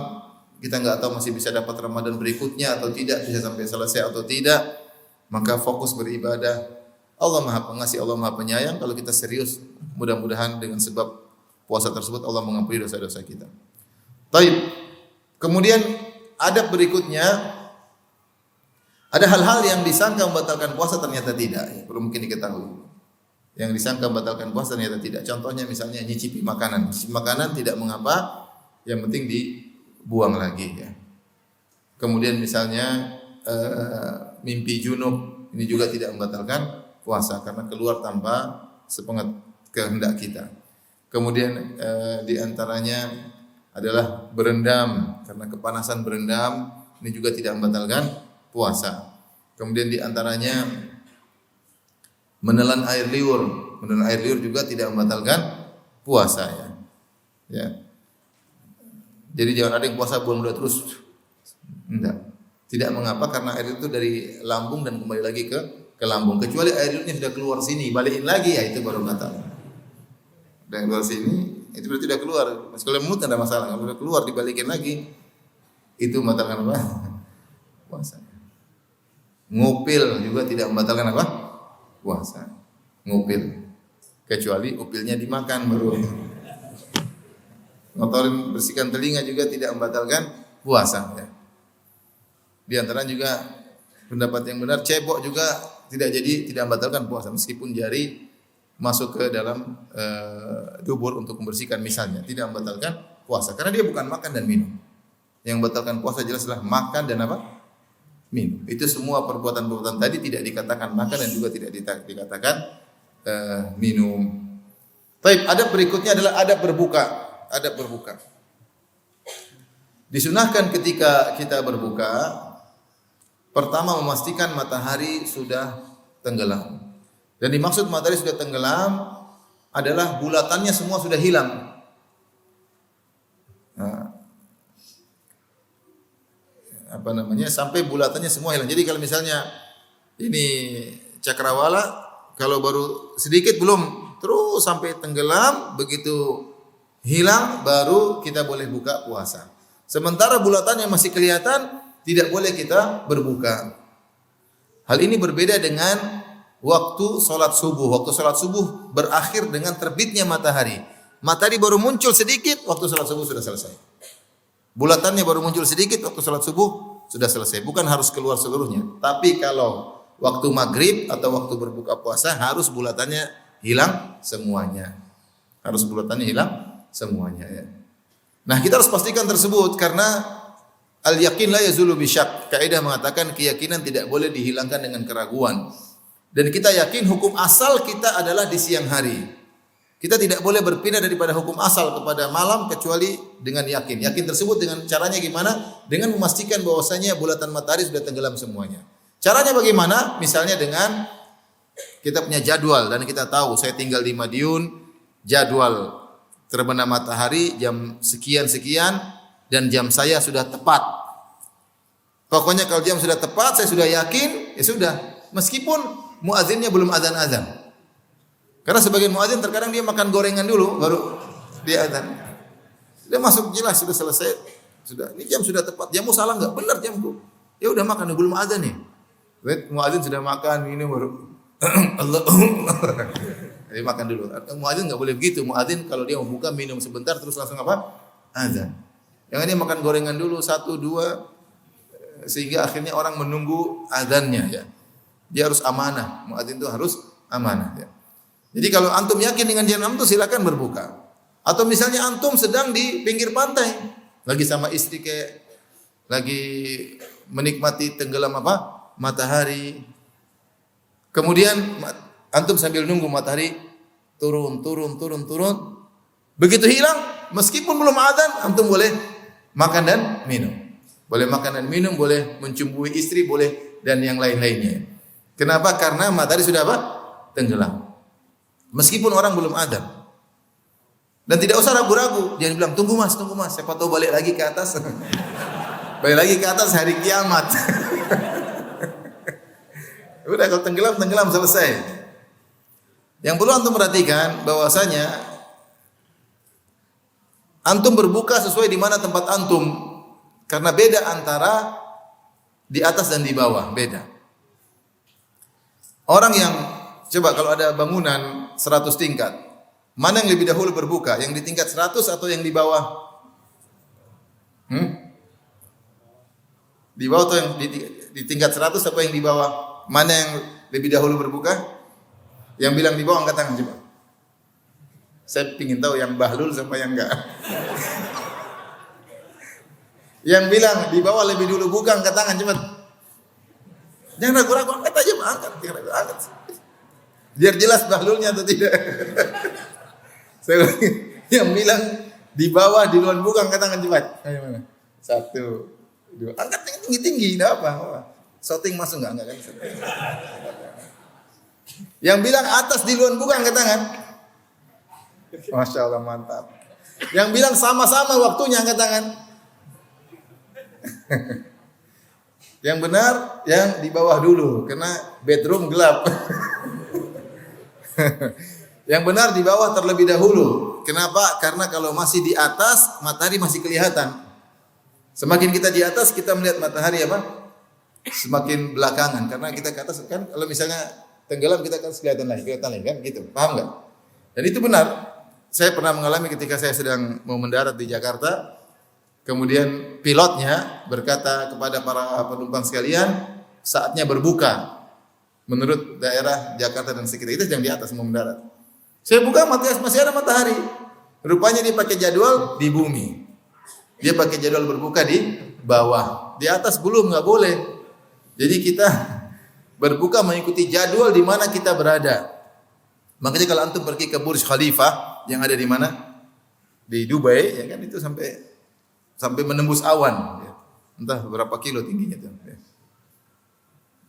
kita enggak tahu masih bisa dapat Ramadan berikutnya atau tidak, bisa sampai selesai atau tidak. Maka fokus beribadah. Allah Maha Pengasih, Allah Maha Penyayang. Kalau kita serius, mudah-mudahan dengan sebab puasa tersebut Allah mengampuni dosa-dosa kita. Baik. Kemudian adab berikutnya, ada hal-hal yang disangka membatalkan puasa ternyata tidak, ya, perlu mungkin diketahui. Yang disangka membatalkan puasa ternyata tidak. Contohnya misalnya nyicipi makanan. Nyicipi makanan tidak mengapa, yang penting dibuang lagi ya. Kemudian misalnya mimpi junub, ini juga tidak membatalkan puasa karena keluar tanpa sepengetahuan kehendak kita. Kemudian di antaranya adalah berendam, karena kepanasan berendam ini juga tidak membatalkan puasa. Kemudian di antaranya menelan air liur juga tidak membatalkan puasa ya. Ya. Jadi jangan ada yang puasa buang muda terus. Enggak. Tidak mengapa karena air itu dari lambung dan kembali lagi ke lambung. Kecuali air liurnya sudah keluar sini, balikin lagi ya itu baru batal. Dan keluar sini itu berarti tidak keluar. Kalau mulut tidak ada masalah, kalau sudah keluar dibalikin lagi itu membatalkan apa? Puasa. Ngupil juga tidak membatalkan apa? Puasa. Ngupil. Kecuali upilnya dimakan baru. Ngotorin bersihkan telinga juga tidak membatalkan puasa ya. Di antara juga pendapat yang benar, cebok juga tidak membatalkan puasa meskipun jari masuk ke dalam dubur untuk membersihkan misalnya, tidak membatalkan puasa karena dia bukan makan dan minum. Yang membatalkan puasa jelaslah makan dan apa? Minum. Itu semua perbuatan-perbuatan tadi tidak dikatakan makan dan juga tidak dikatakan minum. Baik, adab berikutnya adalah adab berbuka. Adab berbuka. Disunahkan ketika kita berbuka, pertama memastikan matahari sudah tenggelam. Dan dimaksud matahari sudah tenggelam adalah bulatannya semua sudah hilang. apa namanya sampai bulatannya semua hilang. Jadi kalau misalnya ini cakrawala kalau baru sedikit belum terus sampai tenggelam, begitu hilang baru kita boleh buka puasa. Sementara bulatannya masih kelihatan tidak boleh kita berbuka. Hal ini berbeda dengan waktu sholat subuh. Waktu sholat subuh berakhir dengan terbitnya matahari. Matahari baru muncul sedikit, waktu sholat subuh sudah selesai. Bulatannya baru muncul sedikit, waktu sholat subuh sudah selesai. Bukan harus keluar seluruhnya. Tapi kalau waktu maghrib atau waktu berbuka puasa harus bulatannya hilang semuanya. Harus bulatannya hilang semuanya. Ya. Nah kita harus pastikan tersebut karena al-yakin la yazulu bisyak. Kaidah mengatakan keyakinan tidak boleh dihilangkan dengan keraguan. Dan kita yakin hukum asal kita adalah di siang hari. Kita tidak boleh berpindah daripada hukum asal kepada malam kecuali dengan yakin. Yakin tersebut dengan caranya gimana? Dengan memastikan bahwasanya bulatan matahari sudah tenggelam semuanya. Caranya bagaimana? Misalnya dengan kita punya jadwal dan kita tahu saya tinggal di Madiun, jadwal terbenam matahari jam sekian-sekian dan jam saya sudah tepat. Pokoknya kalau jam sudah tepat, saya sudah yakin, ya sudah. Meskipun muadzinnya belum azan-azan. Karena sebagian muadzin terkadang dia makan gorengan dulu baru dia azan. Dia masuk jelas sudah selesai. Sudah, ini jam sudah tepat. Jammu salah enggak? Benar jamku. Ya udah makan belum azan nih. Muadzin sudah makan ini baru Allah. Jadi makan dulu. Muadzin enggak boleh begitu. Muadzin kalau dia mau buka minum sebentar terus langsung apa? Azan. Jangan dia makan gorengan dulu 1 2 sehingga akhirnya orang menunggu azannya ya. Dia harus amanah. Muadzin itu harus amanah ya. Jadi kalau antum yakin dengan jam 6 itu silakan berbuka. Atau misalnya antum sedang di pinggir pantai, lagi sama istri kayak lagi menikmati tenggelam apa? Matahari. Kemudian antum sambil nunggu matahari turun. Begitu hilang, meskipun belum azan, antum boleh makan dan minum. Boleh makan dan minum, boleh mencumbui istri, boleh dan yang lain-lainnya. Kenapa? Karena matahari sudah apa? Tenggelam. Meskipun orang belum azan. Dan tidak usah ragu-ragu. Jangan bilang, tunggu mas, siapa tahu balik lagi ke atas. Balik lagi ke atas hari kiamat. Udah kalau tenggelam selesai. Yang perlu antum perhatikan bahwasanya antum berbuka sesuai di mana tempat antum. Karena beda antara di atas dan di bawah, beda. Orang yang coba kalau ada bangunan 100 tingkat, mana yang lebih dahulu berbuka? Yang di tingkat 100 atau yang di bawah? Di bawah atau yang di tingkat 100 atau yang di bawah? Mana yang lebih dahulu berbuka? Yang bilang di bawah angkat tangan coba. Saya ingin tahu yang bahlul sama yang enggak. Yang bilang di bawah lebih dulu buka angkat tangan cepat. Jangan ragu-ragu angkat aja, angkat. Biar jelas bahlulnya atau tidak. Yang bilang di bawah di luar buka angkat tangan cepat. Ayo mana? 1 2. Angkat tinggi-tinggi enggak apa. Shooting masuk enggak kan? Yang bilang atas di luar buka angkat tangan. Masya Allah mantap. Yang bilang sama-sama waktunya angkat tangan. Yang benar yang di bawah dulu karena bedroom gelap. Yang benar di bawah terlebih dahulu. Kenapa? Karena kalau masih di atas matahari masih kelihatan. Semakin kita di atas kita melihat matahari apa? Semakin belakangan karena kita ke atas kan kalau misalnya tenggelam kita kan kelihatan lagi kan gitu. Paham enggak? Dan itu benar. Saya pernah mengalami ketika saya sedang mau mendarat di Jakarta. Kemudian pilotnya berkata kepada para penumpang sekalian, saatnya berbuka. Menurut daerah Jakarta dan sekitar itu yang di atas mau mendarat. Saya buka masih ada matahari. Rupanya dia pakai jadwal di bumi. Dia pakai jadwal berbuka di bawah. Di atas belum, enggak boleh. Jadi kita berbuka mengikuti jadwal di mana kita berada. Makanya kalau antum pergi ke Burj Khalifa yang ada di mana? Di Dubai, ya kan itu sampai menembus awan, ya. Entah berapa kilo tingginya itu. Ya.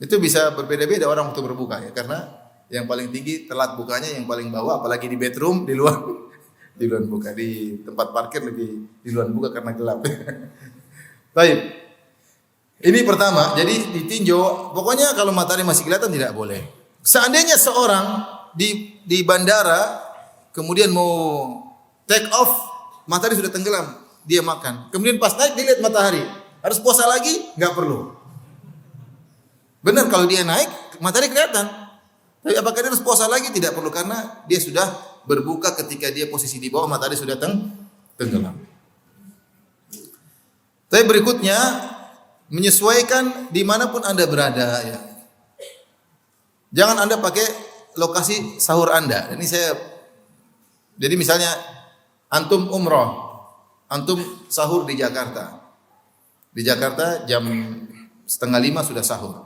Itu bisa berbeda-beda orang waktu berbuka ya, karena yang paling tinggi telat bukanya, yang paling bawah, apalagi di bedroom di luar buka, di tempat parkir lebih di luar buka karena gelap. Baik. Ini pertama, jadi ditinjau. Pokoknya kalau matahari masih kelihatan tidak boleh. Seandainya seorang di bandara kemudian mau take off, matahari sudah tenggelam, dia makan. Kemudian pas naik dilihat matahari, harus puasa lagi? Enggak perlu. Benar kalau dia naik matahari kelihatan. Tapi apakah dia harus puasa lagi? Tidak perlu karena dia sudah berbuka ketika dia posisi di bawah matahari sudah tenggelam. Tapi berikutnya menyesuaikan dimanapun Anda berada ya. Jangan Anda pakai lokasi sahur Anda. Jadi misalnya antum umroh, antum sahur di Jakarta. Di Jakarta jam 4:30 sudah sahur.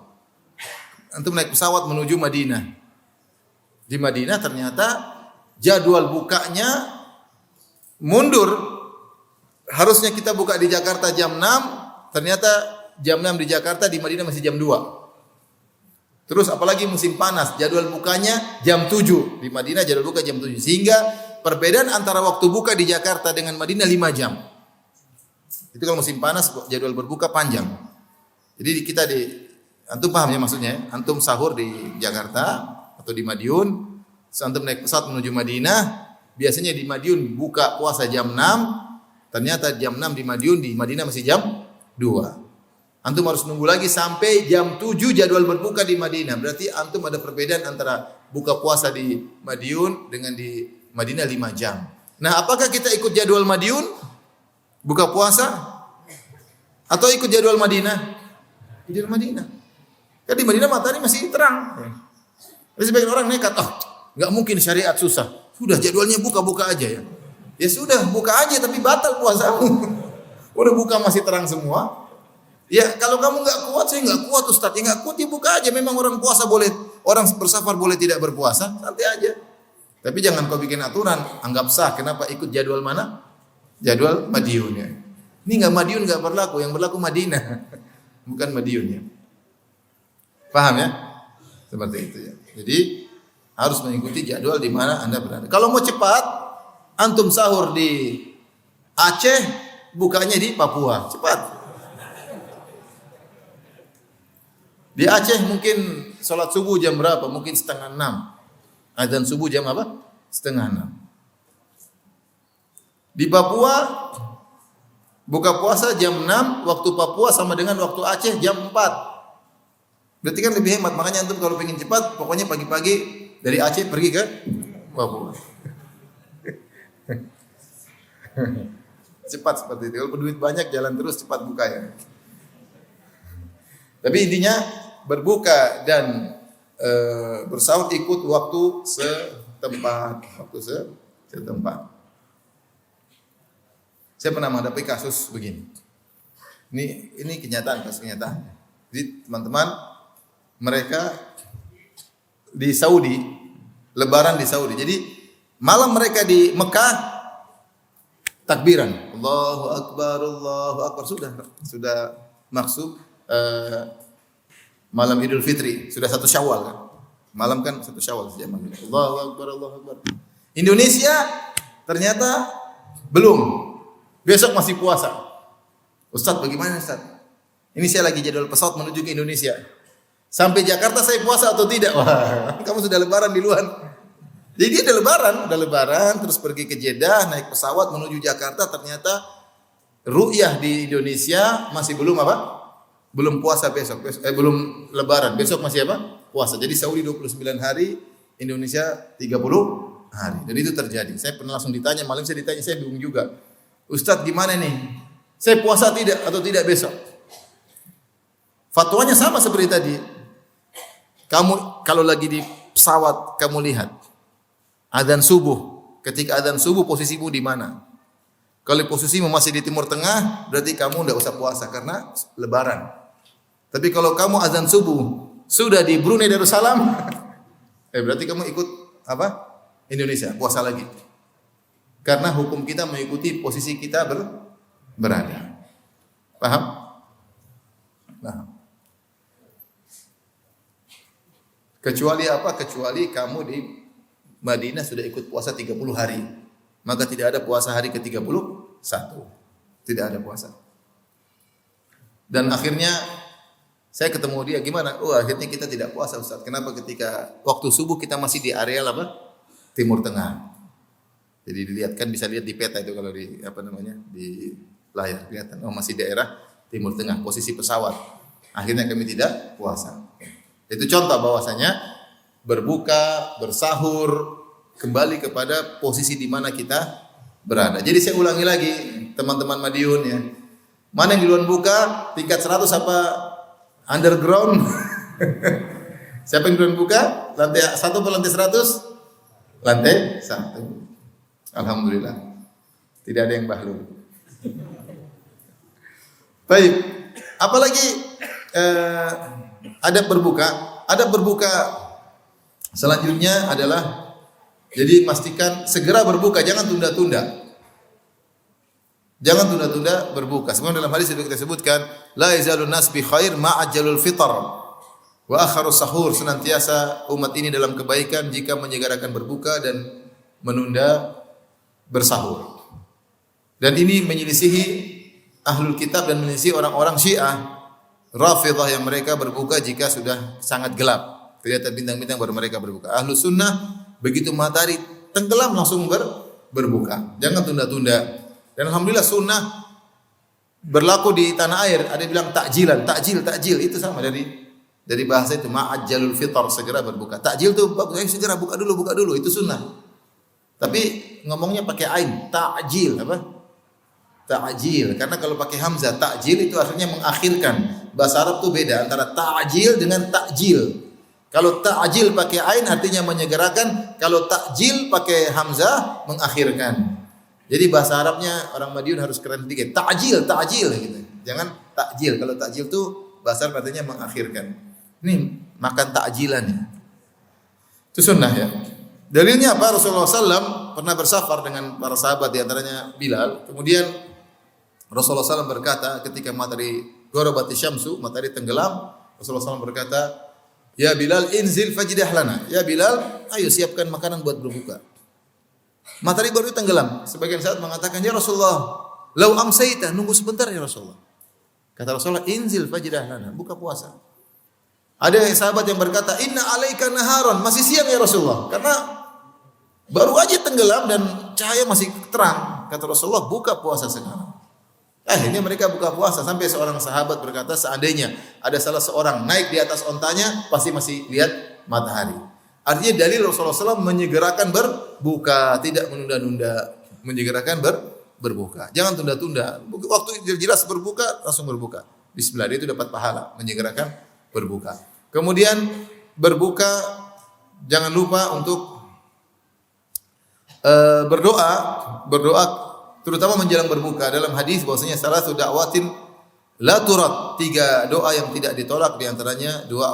Antum naik pesawat menuju Madinah. Di Madinah ternyata jadwal bukanya mundur. Harusnya kita buka di Jakarta jam 6, ternyata jam 6 di Jakarta, di Madinah masih jam 2. Terus apalagi musim panas, jadwal bukanya jam 7. Di Madinah jadwal buka jam 7. Sehingga perbedaan antara waktu buka di Jakarta dengan Madinah 5 jam. Itu kalau musim panas jadwal berbuka panjang. Jadi antum paham ya maksudnya? Antum sahur di Jakarta atau di Madiun, antum naik pesawat menuju Madinah, biasanya di Madiun buka puasa jam 6. Ternyata jam 6 di Madiun, di Madinah masih jam 2. Antum harus nunggu lagi sampai jam 7 jadwal berbuka di Madinah. Berarti antum ada perbedaan antara buka puasa di Madiun dengan di Madinah 5 jam. Nah, apakah kita ikut jadwal Madiun buka puasa atau ikut jadwal Madinah? Jadwal Madinah. Kan di Madinah matahari masih terang. Jadi sebagian orang nekat, enggak mungkin syariat susah. Sudah jadwalnya buka-buka aja ya. Ya sudah, buka aja tapi batal puasamu. Udah buka masih terang semua. Ya kalau kamu nggak kuat, saya nggak kuat Ustaz. Ya nggak kuat ya buka aja. Memang orang puasa boleh, orang bersafar boleh tidak berpuasa, santai aja. Tapi jangan kau bikin aturan, anggap sah. Kenapa ikut jadwal mana? Jadwal Madiun ya. Ini nggak Madiun nggak berlaku, yang berlaku Madinah, bukan Madiun ya. Paham ya? Seperti itu ya. Jadi harus mengikuti jadwal di mana Anda berada. Kalau mau cepat, antum sahur di Aceh, bukanya di Papua. Cepat. Di Aceh mungkin sholat subuh jam berapa? Mungkin 5:30. Adzan subuh jam apa? 5:30. Di Papua buka puasa jam 6, waktu Papua sama dengan waktu Aceh jam 4. Berarti kan lebih hemat. Makanya antum kalau pengen cepat, pokoknya pagi-pagi dari Aceh pergi ke Papua. Cepat seperti itu. Kalau duit banyak jalan terus cepat buka ya. Tapi intinya berbuka dan bersahur ikut waktu setempat. Saya pernah menghadapi kasus begini. Ini kenyataan. Jadi teman-teman mereka di Saudi, lebaran di Saudi. Jadi malam mereka di Mekah takbiran, Allahu Akbar, sudah maksud malam Idul Fitri, sudah 1 Syawal kan. Malam kan 1 Syawal sejak malam. Allahu Akbar. Indonesia ternyata belum. Besok masih puasa. Ustaz, bagaimana Ustaz? Ini saya lagi jadwal pesawat menuju ke Indonesia. Sampai Jakarta saya puasa atau tidak? Wah, kamu sudah lebaran di luar. Jadi dia udah lebaran, terus pergi ke Jeddah, naik pesawat menuju Jakarta, ternyata ru'yah di Indonesia masih belum apa? Belum puasa besok, belum lebaran, besok masih apa? Puasa. Jadi Saudi 29 hari, Indonesia 30 hari. Dan itu terjadi. Saya pernah langsung ditanya, malam saya ditanya, saya bingung juga. Ustadz gimana nih? Saya puasa tidak atau tidak besok? Fatwanya sama seperti tadi. Kamu kalau lagi di pesawat, kamu lihat adzan subuh. Ketika adzan subuh posisimu di mana? Kalau posisimu masih di Timur Tengah, berarti kamu tidak usah puasa karena lebaran. Tapi kalau kamu adzan subuh sudah di Brunei Darussalam, berarti kamu ikut apa? Indonesia, puasa lagi. Karena hukum kita mengikuti posisi kita berada. Paham? Paham. Kecuali apa? Kecuali kamu di Madinah sudah ikut puasa 30 hari. Maka tidak ada puasa hari ke-31. Tidak ada puasa. Dan akhirnya Saya ketemu dia, gimana? Oh, akhirnya kita tidak puasa Ustaz. Kenapa? Ketika waktu subuh kita masih di area apa? Timur Tengah. Jadi dilihat kan, bisa lihat di peta itu kalau di apa namanya? Di layar kelihatan. Oh, masih daerah Timur Tengah, posisi pesawat. Akhirnya kami tidak puasa. Itu contoh bahwasanya berbuka, bersahur kembali kepada posisi di mana kita berada. Jadi saya ulangi lagi, teman-teman Madiun ya. Mana yang duluan buka? Tingkat 100 apa underground? Siapa yang duluan buka? Lantai 1 atau lantai 100? Lantai 1. Alhamdulillah. Tidak ada yang bahlul. Baik. Apalagi adab berbuka. Adab berbuka selanjutnya adalah jadi pastikan segera berbuka, jangan tunda-tunda. Jangan tunda-tunda berbuka. Sebagaimana dalam hadis itu kita sebutkan, la yazalun nas bi khair ma'ajjalul fitr wa akharus sahur. Senantiasa umat ini dalam kebaikan jika menyegerakan berbuka dan menunda bersahur. Dan ini menyelisihi ahlul kitab dan menyelisihi orang-orang Syiah Rafidhah yang mereka berbuka jika sudah sangat gelap. Kelihatan bintang-bintang baru mereka berbuka. Ahlus sunnah begitu matahari tenggelam langsung berbuka. Jangan tunda-tunda. Dan alhamdulillah sunnah berlaku di tanah air. Ada yang bilang takjilan, takjil itu sama dari bahasa itu ma'ajjalul fitr, segera berbuka. Takjil itu segera buka dulu itu sunnah. Tapi ngomongnya pakai ain, takjil apa? Takjil. Karena kalau pakai hamzah takjil itu artinya mengakhirkan. Bahasa Arab tuh beda antara takjil dengan takjil. Kalau takjil pakai ain artinya menyegerakan, kalau takjil pakai hamzah mengakhirkan. Jadi bahasa Arabnya orang Madiun harus keren sedikit. Ta'jil gitu. Jangan takjil. Kalau takjil itu bahasa Arab artinya mengakhirkan. Ini makan takjilan ya. Itu sunnah ya. Dalilnya apa? Rasulullah SAW pernah bersafar dengan para sahabat, di antaranya Bilal. Kemudian Rasulullah SAW berkata ketika matahari ghorabati syamsu, matahari tenggelam, Rasulullah SAW berkata, "Ya Bilal, inzil fajdah lana." Ya Bilal, ayo siapkan makanan buat berbuka. Matahari baru tenggelam. Sebagian sahabat mengatakan, "Ya Rasulullah, lau amsayta, nunggu sebentar ya Rasulullah." Kata Rasulullah, "Inzil fajdah lana," buka puasa. Ada sahabat yang berkata, "Inna alaika naharon," masih siang ya Rasulullah. Karena baru aja tenggelam dan cahaya masih terang. Kata Rasulullah, "Buka puasa sekarang." Akhirnya mereka buka puasa sampai seorang sahabat berkata, seandainya ada salah seorang naik di atas ontanya, pasti masih lihat matahari. Artinya dalil Rasulullah SAW menyegerakan berbuka, tidak menunda-nunda, menyegerakan berbuka. Jangan tunda-tunda. Waktu jelas berbuka, langsung berbuka. Bismillah, dia itu dapat pahala menyegerakan berbuka. Kemudian berbuka, jangan lupa untuk berdoa terutama menjelang berbuka. Dalam hadis bahwasanya salatu da'watin la turad, 3 doa yang tidak ditolak, di antaranya doa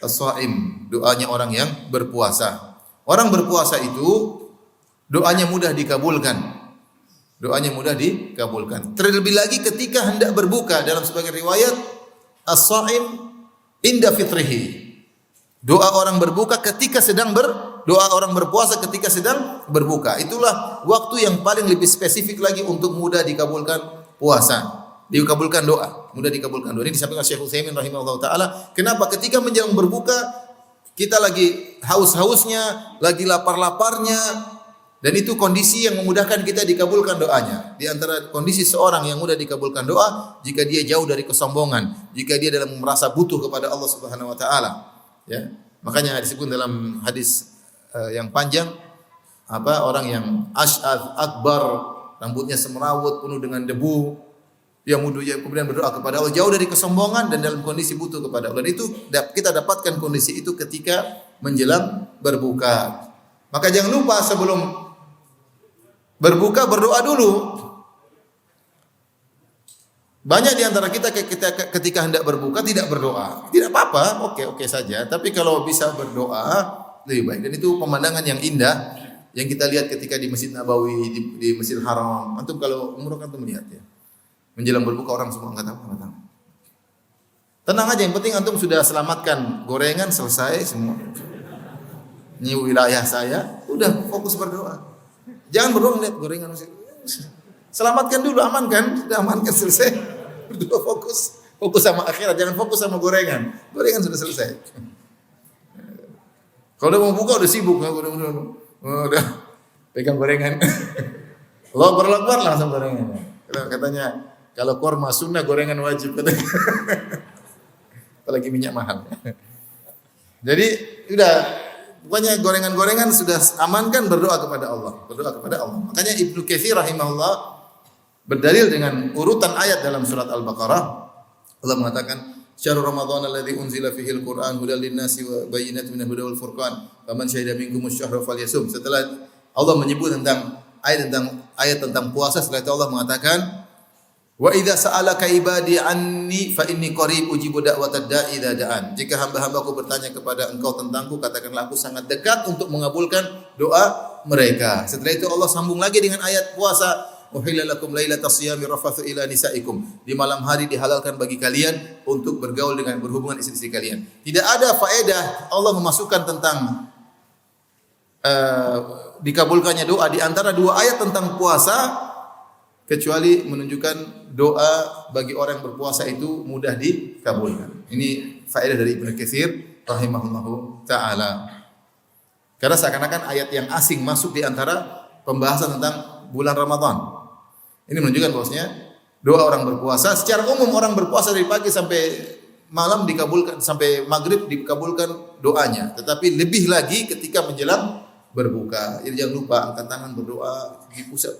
as-shaim, doanya orang yang berpuasa. Orang berpuasa itu doanya mudah dikabulkan. Doanya mudah dikabulkan. Terlebih lagi ketika hendak berbuka, dalam sebagian riwayat as-shaim inda fitrihi. Doa orang berbuka ketika sedang doa orang berpuasa ketika sedang berbuka. Itulah waktu yang paling lebih spesifik lagi untuk mudah dikabulkan puasa. Dikabulkan doa, mudah dikabulkan doa. Ini disampaikan Syekh Utsaimin rahimahullah taala. Kenapa? Ketika menjelang berbuka kita lagi haus-hausnya, lagi lapar-laparnya, dan itu kondisi yang memudahkan kita dikabulkan doanya. Di antara kondisi seorang yang mudah dikabulkan doa jika dia jauh dari kesombongan, jika dia dalam merasa butuh kepada Allah Subhanahu wa taala. Ya. Makanya disebut dalam hadis yang panjang orang yang asy'ath akbar, rambutnya semrawut penuh dengan debu, yang kemudian berdoa kepada Allah jauh dari kesombongan dan dalam kondisi butuh kepada Allah. Dan itu kita dapatkan kondisi itu ketika menjelang berbuka. Maka jangan lupa sebelum berbuka berdoa dulu. Banyak di antara kita ketika hendak berbuka tidak berdoa. Tidak apa-apa, oke saja. Tapi kalau bisa berdoa lebih baik. Dan itu pemandangan yang indah yang kita lihat ketika di Masjid Nabawi, di Masjidil Haram. Antum kalau umroh kan melihat ya. Menjelang berbuka orang semua angkat tangan. Tenang aja, yang penting antum sudah selamatkan gorengan, selesai semua. Ini wilayah saya, udah fokus berdoa. Jangan berdoa lihat gorengan masih. Selamatkan dulu, amankan, sudah amankan selesai. Berdoa fokus. Fokus sama akhirat, jangan fokus sama gorengan. Gorengan sudah selesai. Kalau udah mau buka udah sibuk, udah pegang gorengan. Allah berlakbar langsung gorengan. Katanya kalau korma sunnah, gorengan wajib. Apalagi minyak mahal. Jadi udah, pokoknya gorengan-gorengan sudah amankan, berdoa kepada Allah. Berdoa kepada Allah. Makanya Ibnu Katsir rahimahullah berdalil dengan urutan ayat dalam surat Al-Baqarah. Allah mengatakan, "Syahrul Ramadan alladzi unzila fihi al-Qur'an hudal lin-nasi wa bayyinatin minal huda wal furqan. Faman syahida minkumus syahra falyasum." Setelah Allah menyebut tentang ayat tentang puasa, setelah itu Allah mengatakan, "Wa idza sa'alaka ibadi anni fa inni qarib ujibu da'watad da'i idza da'an." Jika hamba-hambaku bertanya kepada engkau tentangku, katakanlah aku sangat dekat untuk mengabulkan doa mereka. Setelah itu Allah sambung lagi dengan ayat puasa, "Uhilla lakum lailatas siyami rafathu ila nisaikum." Di malam hari dihalalkan bagi kalian untuk bergaul dengan berhubungan istri-istri kalian. Tidak ada faedah Allah memasukkan tentang dikabulkannya doa di antara dua ayat tentang puasa kecuali menunjukkan doa bagi orang yang berpuasa itu mudah dikabulkan. Ini faedah dari Ibnu Katsir rahimahullahu taala. Karena seakan-akan ayat yang asing masuk di antara pembahasan tentang bulan Ramadan. Ini menunjukkan bahwasanya doa orang berpuasa secara umum, orang berpuasa dari pagi sampai malam dikabulkan, sampai maghrib dikabulkan doanya. Tetapi lebih lagi ketika menjelang berbuka. Jadi jangan lupa angkat tangan berdoa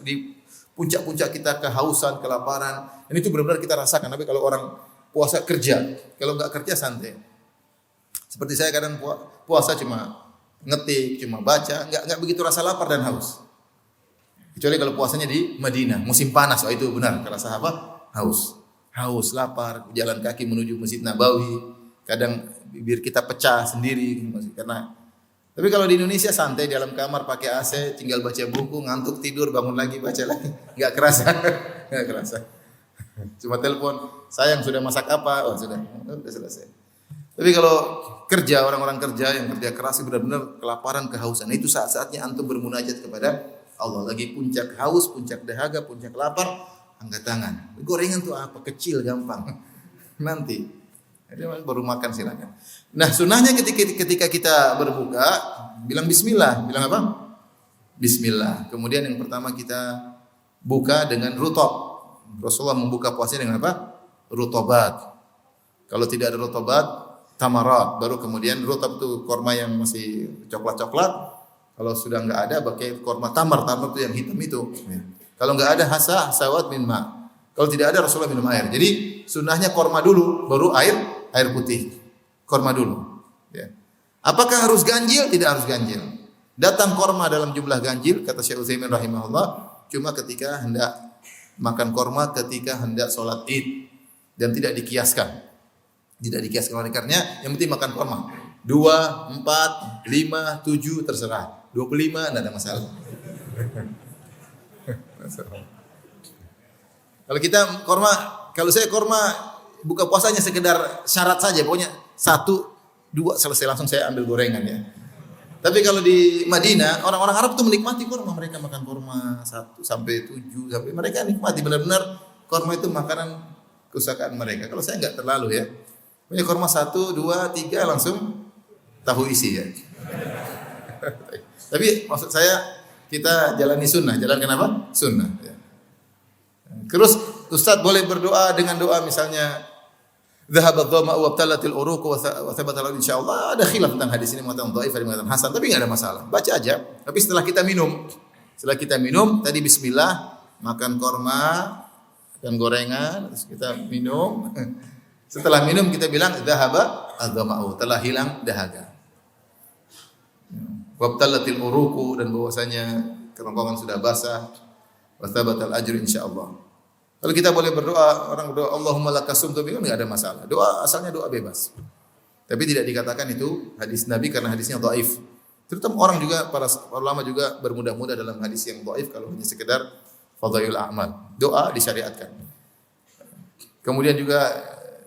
di puncak-puncak kita kehausan, kelaparan. Dan itu benar-benar kita rasakan. Tapi kalau orang puasa kerja, kalau enggak kerja santai. Seperti saya kadang puasa cuma ngetik, cuma baca, enggak begitu rasa lapar dan haus. Kecuali kalau puasanya di Madinah, musim panas, itu benar terasa apa? Haus, lapar, jalan kaki menuju Masjid Nabawi. Kadang bibir kita pecah sendiri karena. Tapi kalau di Indonesia santai, di dalam kamar pakai AC, tinggal baca buku, ngantuk tidur, bangun lagi baca lagi, nggak kerasa. Cuma telepon, sayang sudah masak apa? Oh sudah selesai. Tapi kalau kerja, orang-orang kerja yang kerja keras benar-benar kelaparan, kehausan, itu saat-saatnya antum bermunajat kepada Allah. Lagi puncak haus, puncak dahaga, puncak lapar, angkat tangan. Gorengan tuh apa? Kecil, gampang. Nanti. Jadi baru makan silakan. Nah, sunahnya ketika kita berbuka bilang bismillah. Bilang apa? Bismillah. Kemudian yang pertama kita buka dengan rutob. Rasulullah membuka puasanya dengan apa? Rutobat. Kalau tidak ada rutobat, tamarat. Baru kemudian rutob itu korma yang masih coklat-coklat. Kalau sudah enggak ada pakai korma tamar. Tamar itu yang hitam itu. Kalau enggak ada hasawat min ma'. Kalau tidak ada Rasulullah minum air. Jadi sunahnya korma dulu, baru air putih. Korma dulu. Ya. Apakah harus ganjil? Tidak harus ganjil. Datang korma dalam jumlah ganjil, kata Syekh Utsaimin rahimahullah, cuma ketika hendak makan korma, ketika hendak sholat id. Dan tidak dikiaskan. Tidak dikiaskan oleh karenanya, yang penting makan korma. 2, 4, 5, 7, terserah. 25, tidak ada masalah. Kalau saya korma buka puasanya sekedar syarat saja, pokoknya 1, 2 selesai langsung saya ambil gorengan ya. Tapi kalau di Madinah orang-orang Arab itu menikmati korma, mereka makan korma 1 sampai 7 sampai mereka nikmati benar-benar korma itu makanan kesukaan mereka. Kalau saya enggak terlalu ya. Punya korma 1, 2, 3 langsung tahu isi ya. Tapi maksud saya kita jalani sunnah, jalankan apa? Sunnah ya. Terus Ustaz boleh berdoa dengan doa misalnya dhahabat dhama'u wa abtalatil uruq wa thabata insyaallah. Ada khilaf tentang hadis ini, mengatakan dhaif, ada mengatakan hasan, tapi enggak ada masalah. Baca aja. Tapi setelah kita minum tadi bismillah, makan korma dan gorengan, terus kita minum. Setelah minum kita bilang dhahaba ad-dhama'u, telah hilang dahaga. Wa abtalatil uruq, dan bahwasanya kerongkongan sudah basah. Wastabatal ajr insyaallah. Kalau kita boleh berdoa, orang berdoa Allahumma lakasumtu bikum, enggak ada masalah. Doa asalnya doa bebas. Tapi tidak dikatakan itu hadis Nabi karena hadisnya dhaif. Terutama orang juga, para ulama juga bermudah-mudah dalam hadis yang dhaif kalau hanya sekedar fadhailul a'mal. Doa disyariatkan. Kemudian juga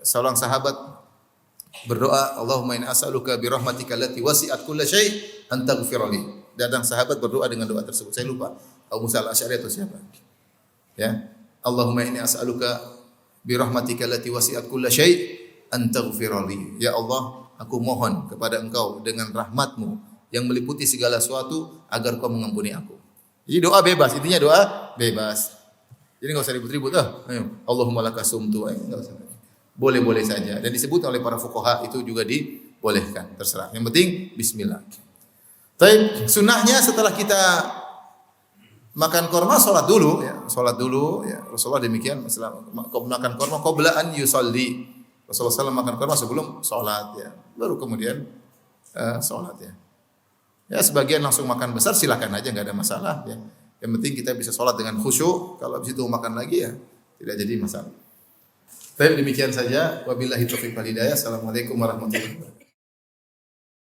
seorang sahabat berdoa, Allahumma inni as'aluka bi rahmatika allati wasi'at kulla syai' an taghfir li. Datang sahabat berdoa dengan doa tersebut. Saya lupa Abu Musa al-Asy'ari atau siapa. Ya. Allahumma inni as'aluka bi rahmatika allati wasi'at kulla syai' an taghfira li. Ya Allah, aku mohon kepada Engkau dengan rahmat-Mu yang meliputi segala sesuatu agar Kau mengampuni aku. Jadi doa bebas, intinya doa bebas. Jadi enggak usah ribut-ribut. Ayo, Allahumma laka sumtu. Enggak usah. Boleh-boleh saja. Dan disebut oleh para fuqaha itu juga dibolehkan, terserah. Yang penting bismillah. Baik, sunnahnya setelah kita makan korma salat dulu ya, salat dulu ya. Rasulullah demikian setelah makan korma qabla an yusalli. Rasulullah SAW makan korma sebelum salat ya. Baru kemudian salat ya. Ya sebagian langsung makan besar silakan aja enggak ada masalah ya. Yang penting kita bisa salat dengan khusyuk. Kalau habis itu makan lagi ya tidak jadi masalah. Baik, demikian saja. Wabillahi taufiq wal hidayah. Assalamualaikum warahmatullahi wabarakatuh.